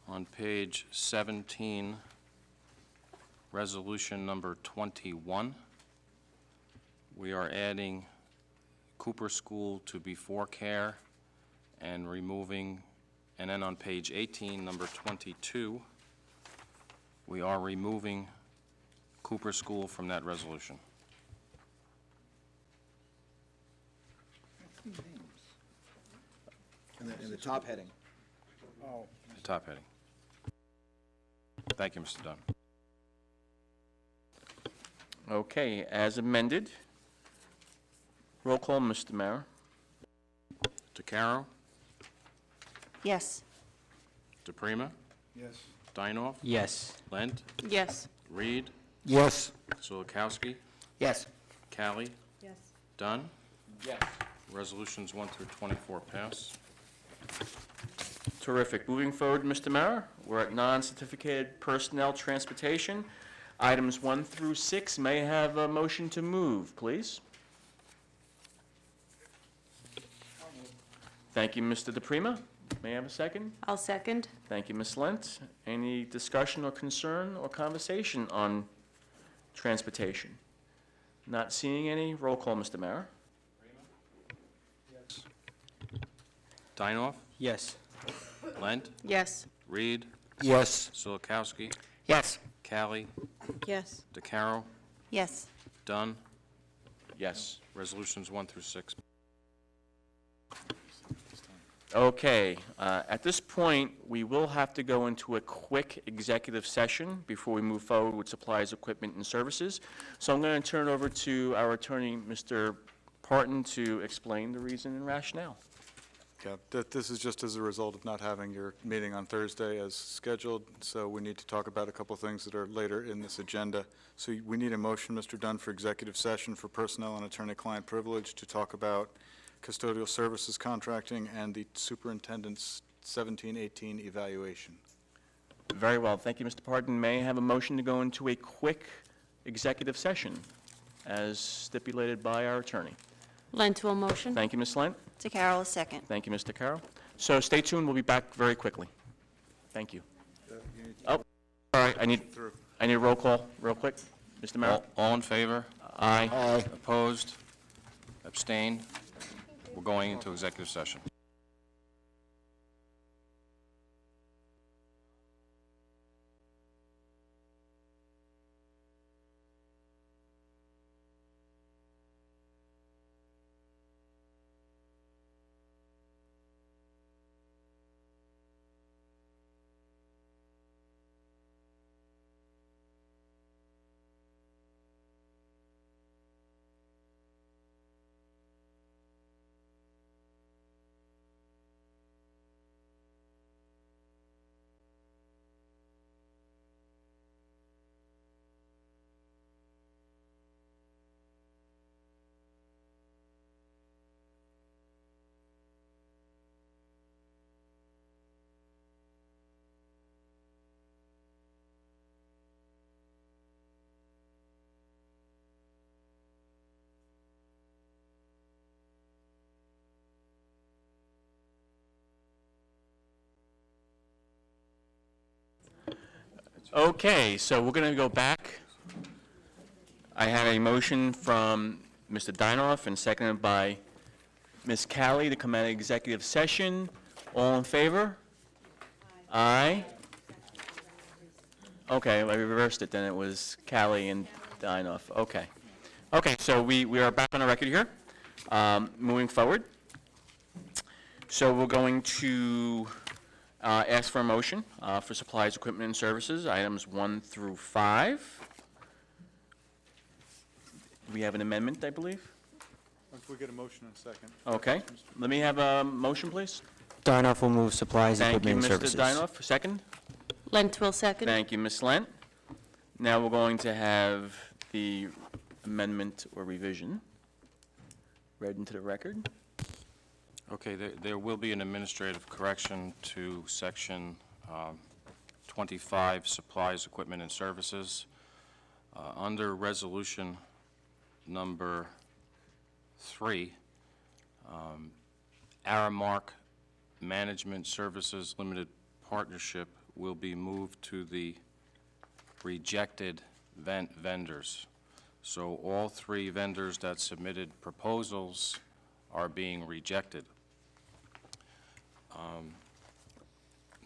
S2: On page 17, resolution number 21, we are adding Cooper School to before care and removing, and then on page 18, number 22, we are removing Cooper School from that resolution.
S6: In the top heading.
S2: The top heading. Thank you, Mr. Dunn.
S1: Okay, as amended. Roll call, Mr. Mara.
S2: DeCaro,
S3: Yes.
S2: DePrima,
S15: Yes.
S2: Dinoff,
S4: Yes.
S2: Lent,
S3: Yes.
S2: Reed,
S15: Yes.
S2: Solikowski,
S14: Yes.
S2: Callie,
S3: Yes.
S2: Dunn.
S1: Yes.
S2: Resolutions 1 through 24 pass.
S1: Terrific. Moving forward, Mr. Mara, we're at non-certificated personnel transportation. Items 1 through 6, may I have a motion to move, please? Thank you, Mr. DePrima. May I have a second?
S3: I'll second.
S1: Thank you, Ms. Lent. Any discussion or concern or conversation on transportation? Not seeing any. Roll call, Mr. Mara.
S2: Dinoff,
S4: Yes.
S2: Lent,
S3: Yes.
S2: Reed,
S15: Yes.
S2: Silikowski,
S4: Yes.
S2: Callie,
S3: Yes.
S2: DeCarroll,
S3: Yes.
S2: Dunn.
S1: Yes.
S2: Resolutions 1 through 6.
S1: Okay, at this point, we will have to go into a quick executive session before we move forward with supplies, equipment, and services. So I'm going to turn it over to our attorney, Mr. Parton, to explain the reason and rationale.
S16: Yeah, this is just as a result of not having your meeting on Thursday as scheduled, so we need to talk about a couple things that are later in this agenda. So we need a motion, Mr. Dunn, for executive session for personnel and attorney-client privilege to talk about custodial services contracting and the superintendent's 17-18 evaluation.
S1: Very well, thank you, Mr. Parton. May I have a motion to go into a quick executive session as stipulated by our attorney?
S3: Lent will motion.
S1: Thank you, Ms. Lent.
S3: DeCarroll, a second.
S1: Thank you, Mr. Carroll. So stay tuned, we'll be back very quickly. Thank you. Oh, all right, I need a roll call real quick. Mr. Merrill?
S2: All in favor?
S1: Aye.
S2: Opposed? Abstained? We're going into executive session.
S1: Okay, so we're going to go back. I have a motion from Mr. Dinoff and seconded by Ms. Callie to come out of executive session. All in favor? Aye. Okay, I reversed it then. It was Callie and Dinoff. Okay. Okay, so we are back on the record here. Moving forward. So we're going to ask for a motion for supplies, equipment, and services, items 1 through 5. We have an amendment, I believe?
S16: If we get a motion in a second.
S1: Okay. Let me have a motion, please.
S4: Dinoff will move supplies,
S1: Thank you,
S4: equipment, and
S1: Mr.
S4: services.
S1: Dinoff. Second?
S3: Lent will second.
S1: Thank you, Ms. Lent. Now we're going to have the amendment or revision read into the record.
S2: Okay, there will be an administrative correction to section 25, supplies, equipment, and services. Under resolution number 3, Aramark Management Services Limited Partnership will be moved to the rejected vendors. So all 3 vendors that submitted proposals are being rejected.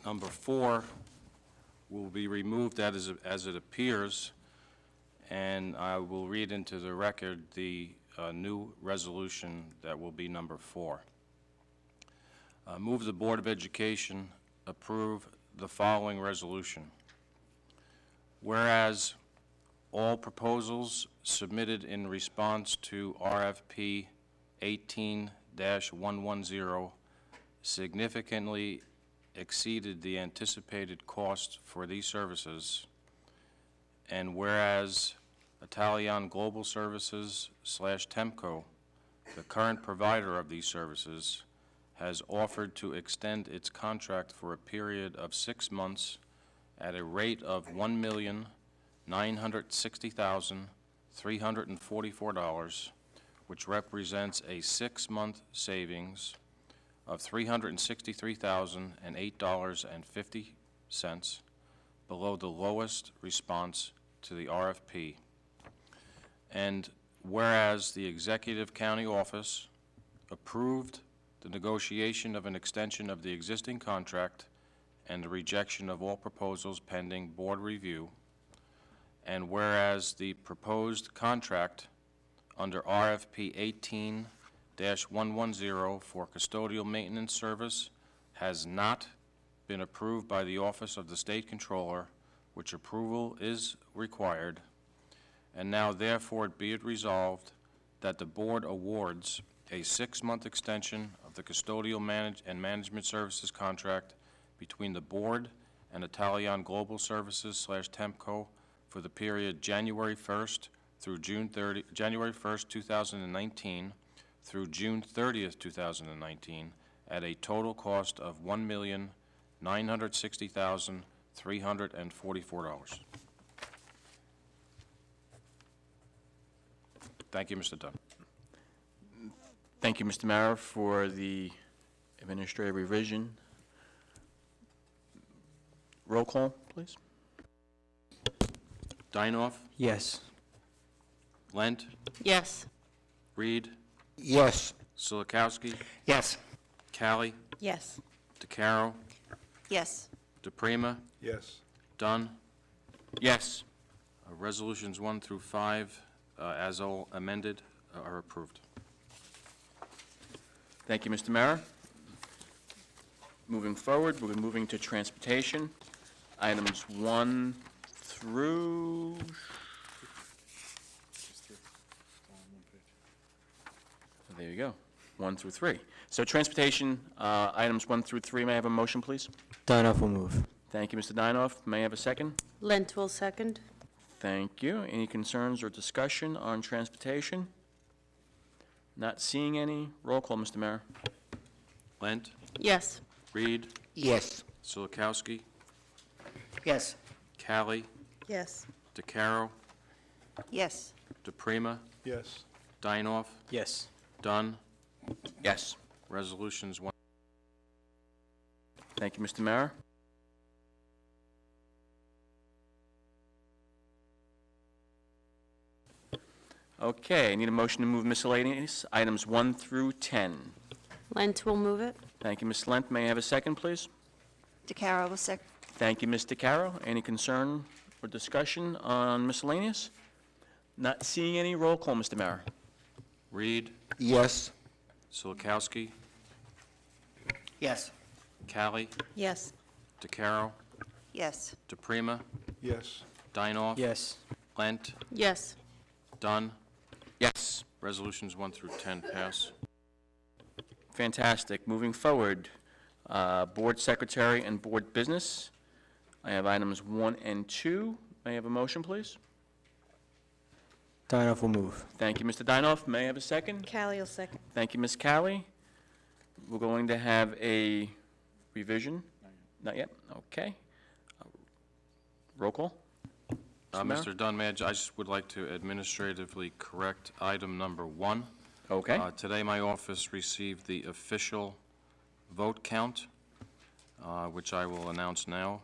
S2: Number 4 will be removed as it appears, and I will read into the record the new resolution that will be number 4. Move the Board of Education approve the following resolution. Whereas all proposals submitted in response to RFP 18-110 significantly exceeded the anticipated cost for these services, and whereas Italian Global Services / Temco, the current provider of these services, has offered to extend its contract for a period of 6 months at a rate of $1,960,344, which represents a 6-month savings of $363,008.50, below the lowest response to the RFP. And whereas the Executive County Office approved the negotiation of an extension of the existing contract and the rejection of all proposals pending board review, and whereas the proposed contract under RFP 18-110 for custodial maintenance service has not been approved by the Office of the State Controller, which approval is required, and now therefore be it resolved that the board awards a 6-month extension of the custodial management services contract between the board and Italian Global Services /Tempco for the period January 1st through January 1st, 2019 through June 30th, 2019 at a total cost of $1,960,344. Thank you, Mr. Dunn.
S1: Thank you, Mr. Mara, for the administrative revision. Roll call, please.
S2: Dinoff,
S4: Yes.
S2: Lent,
S3: Yes.
S2: Reed,
S15: Yes.
S2: Silikowski,
S14: Yes.
S2: Callie,
S3: Yes.
S2: DeCaro,
S3: Yes.
S2: DePrima,
S16: Yes.
S2: Dunn.
S1: Yes.
S2: Resolutions 1 through 5, as all amended, are approved.
S1: Thank you, Mr. Mara. Moving forward, we'll be moving to transportation. Items 1 through... There you go, 1 through 3. So transportation, items 1 through 3, may I have a motion, please?
S4: Dinoff will move.
S1: Thank you, Mr. Dinoff. May I have a second?
S3: Lent will second.
S1: Thank you. Any concerns or discussion on transportation? Not seeing any. Roll call, Mr. Mayor.
S2: Lent,
S3: Yes.
S2: Reed,
S15: Yes.
S2: Silikowski,
S14: Yes.
S2: Callie,
S3: Yes.
S2: DeCaro,
S3: Yes.
S2: DePrima,
S16: Yes.
S2: Dinoff,
S4: Yes.
S2: Dunn.
S1: Yes.
S2: Resolutions 1.
S1: Thank you, Mr. Mayor. Okay, I need a motion to move miscellaneous items 1 through 10.
S3: Lent will move it.
S1: Thank you, Ms. Lent. May I have a second, please?
S3: DeCaro will second.
S1: Thank you, Ms. DeCaro. Any concern or discussion on miscellaneous? Not seeing any. Roll call, Mr. Mayor.
S2: Reed,
S15: Yes.
S2: Silikowski,
S14: Yes.
S2: Callie,
S3: Yes.
S2: DeCaro,
S3: Yes.
S2: DePrima,
S16: Yes.
S2: Dinoff,
S4: Yes.
S2: Lent,
S3: Yes.
S2: Dunn.
S1: Yes.
S2: Resolutions 1 through 10 pass.
S1: Fantastic. Moving forward, Board Secretary and Board Business. I have items 1 and 2. May I have a motion, please?
S4: Dinoff will move.
S1: Thank you, Mr. Dinoff. May I have a second?
S3: Callie will second.
S1: Thank you, Ms. Callie. We're going to have a revision. Not yet? Okay. Roll call. Mr. Mayor?
S2: Mr. Dunn, I just would like to administratively correct item number 1.
S1: Okay.
S2: Today, my office received the official vote count, which I will announce now.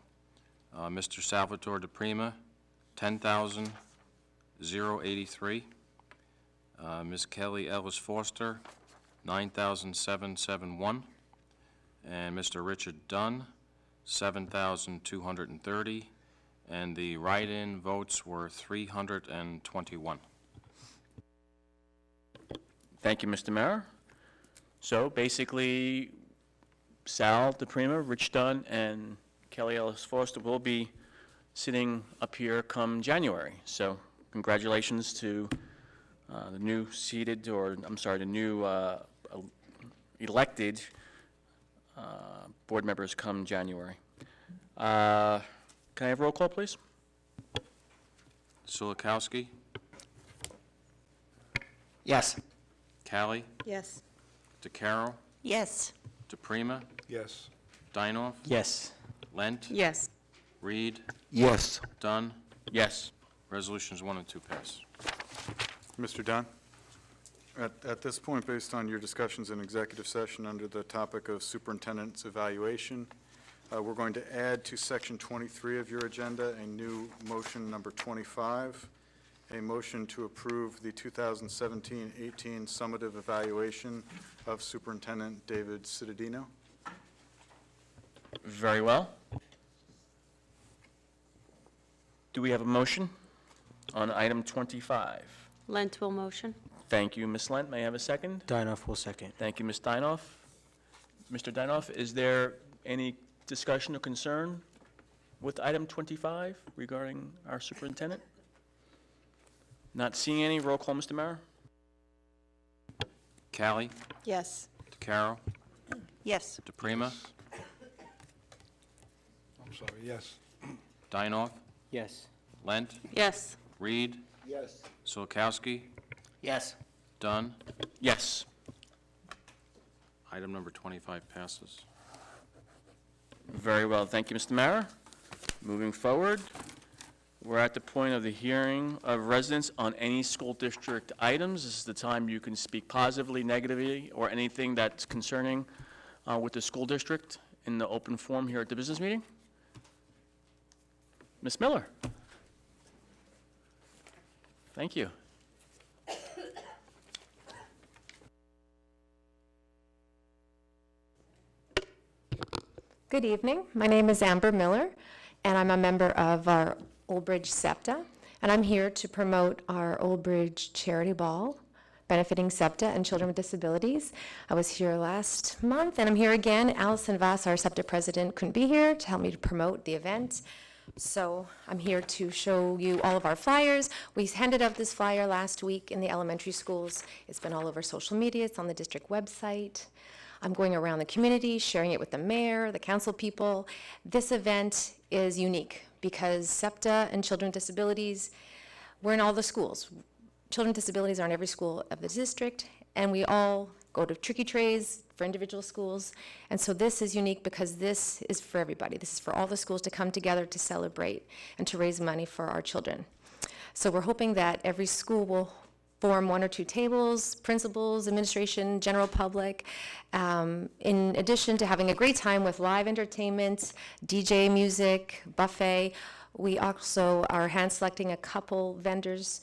S2: Mr. Salvatore DePrima, 10,083. Ms. Kelly Ellis Foster, 9,771. And Mr. Richard Dunn, 7,230. And the write-in votes were 321.
S1: Thank you, Mr. Mayor. So basically, Sal DePrima, Rich Dunn, and Kelly Ellis Foster will be sitting up here come January. So congratulations to the new seated, or I'm sorry, the new elected board members come January. Can I have roll call, please?
S2: Silikowski,
S14: Yes.
S2: Callie,
S3: Yes.
S2: DeCaro,
S3: Yes.
S2: DePrima,
S16: Yes.
S2: Dinoff,
S4: Yes.
S2: Lent,
S3: Yes.
S2: Reed,
S15: Yes.
S2: Dunn.
S1: Yes.
S2: Resolutions 1 and 2 pass.
S16: Mr. Dunn? At this point, based on your discussions in executive session under the topic of superintendent's evaluation, we're going to add to section 23 of your agenda a new motion number 25, a motion to approve the 2017-18 summative evaluation of Superintendent David Cittadino.
S1: Very well. Do we have a motion on item 25?
S3: Lent will motion.
S1: Thank you, Ms. Lent. May I have a second?
S4: Dinoff will second.
S1: Thank you, Ms. Dinoff. Mr. Dinoff, is there any discussion or concern with item 25 regarding our superintendent? Not seeing any. Roll call, Mr. Mara.
S2: Callie,
S3: Yes.
S2: DeCaro,
S3: Yes.
S2: DePrima,
S15: I'm sorry, yes.
S2: Dinoff,
S4: Yes.
S2: Lent,
S3: Yes.
S2: Reed,
S15: Yes.
S2: Solakowski,
S14: Yes.
S2: Dunn.
S1: Yes.
S2: Item number 25 passes.
S1: Very well. Thank you, Mr. Mara. Moving forward, we're at the point of the hearing of residents on any school district items. This is the time you can speak positively, negatively, or anything that's concerning with the school district in the open forum here at the business meeting. Ms. Miller. Thank you.
S17: Good evening. My name is Amber Miller, and I'm a member of our Old Bridge SEPTA, and I'm here to promote our Old Bridge Charity Ball benefiting SEPTA and children with disabilities. I was here last month, and I'm here again. Allison Voss, our SEPTA president, couldn't be here to help me to promote the event. So I'm here to show you all of our flyers. We handed out this flyer last week in the elementary schools. It's been all over social media. It's on the district website. I'm going around the community, sharing it with the mayor, the council people. This event is unique because SEPTA and children with disabilities, we're in all the schools. Children with disabilities are in every school of the district, and we all go to tricky trays for individual schools. And so this is unique because this is for everybody. This is for all the schools to come together to celebrate and to raise money for our children. So we're hoping that every school will form one or two tables, principals, administration, general public, in addition to having a great time with live entertainment, DJ music, buffet. We also are hand selecting a couple vendors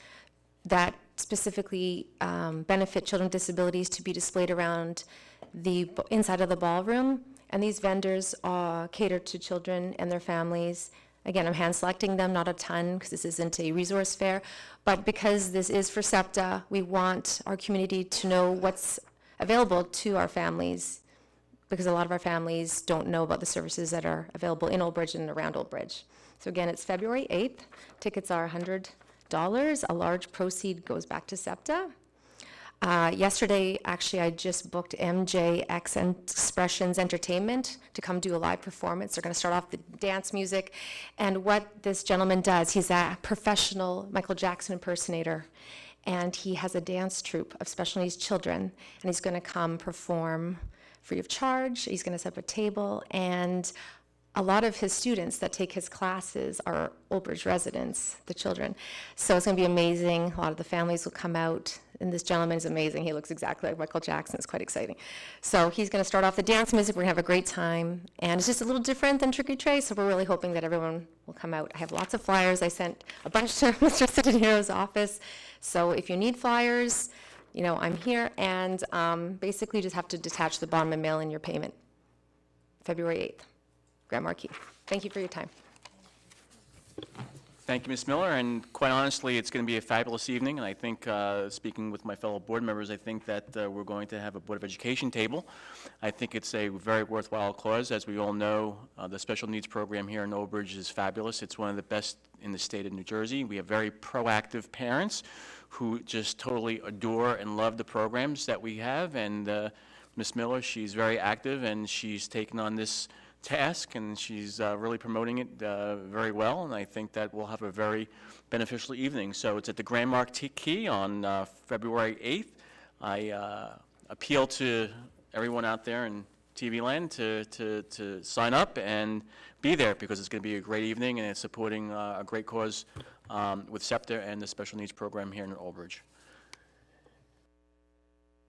S17: that specifically benefit children with disabilities to be displayed around the inside of the ballroom. And these vendors cater to children and their families. Again, I'm hand selecting them, not a ton, because this isn't a resource fair, but because this is for SEPTA, we want our community to know what's available to our families, because a lot of our families don't know about the services that are available in Old Bridge and around Old Bridge. So again, it's February 8th. Tickets are $100. A large proceed goes back to SEPTA. Yesterday, actually, I just booked MJX Expressions Entertainment to come do a live performance. They're going to start off the dance music. And what this gentleman does, he's a professional Michael Jackson impersonator. And he has a dance troupe of special needs children. And he's going to come perform free of charge. He's going to set up a table. And a lot of his students that take his classes are Old Bridge residents, the children. So it's going to be amazing. A lot of the families will come out. And this gentleman is amazing. He looks exactly like Michael Jackson. It's quite exciting. So he's going to start off the dance music. We're going to have a great time. And it's just a little different than Trick or Treat, so we're really hoping that everyone will come out. I have lots of flyers. I sent a bunch to Mr. Cittadino's office. So if you need flyers, you know, I'm here. And basically you just have to detach the bottom and mail in your payment. February 8th, Grand Marquis. Thank you for your time.
S1: Thank you, Ms. Miller, and quite honestly, it's going to be a fabulous evening, and I think, speaking with my fellow board members, I think that we're going to have a Board of Education table. I think it's a very worthwhile cause. As we all know, the special needs program here in Old Bridge is fabulous. It's one of the best in the state of New Jersey. We have very proactive parents who just totally adore and love the programs that we have, and Ms. Miller, she's very active, and she's taken on this task, and she's really promoting it very well, and I think that we'll have a very beneficial evening. So it's at the Grand Marquis on February 8th. I appeal to everyone out there in TV land to sign up and be there, because it's going to be a great evening, and it's supporting a great cause with SEPTA and the special needs program here in Old Bridge.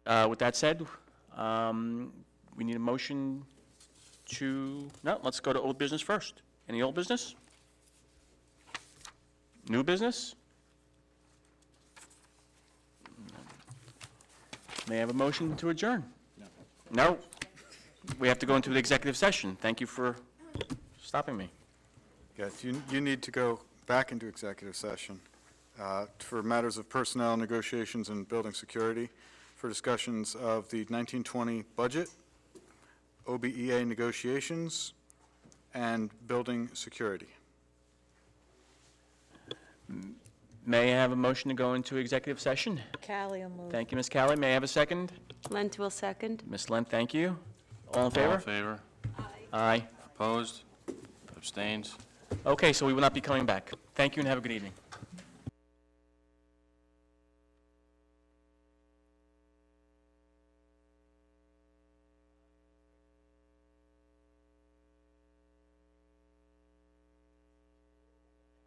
S1: With that said, we need a motion to, no, let's go to old business first. Any old business? New business? May I have a motion to adjourn? No. We have to go into the executive session. Thank you for stopping me.
S16: Yes, you need to go back into executive session for matters of personnel negotiations and building security, for discussions of the 1920 budget, OBEA negotiations, and building security.
S1: May I have a motion to go into executive session?
S3: Callie will move.
S1: Thank you, Ms. Callie. May I have a second?
S3: Lent will second.
S1: Ms. Lent, thank you. All in
S2: All
S1: favor?
S2: in favor?
S1: Aye.
S2: Opposed? Abstains?
S1: Okay, so we will not be coming back. Thank you and have a good evening.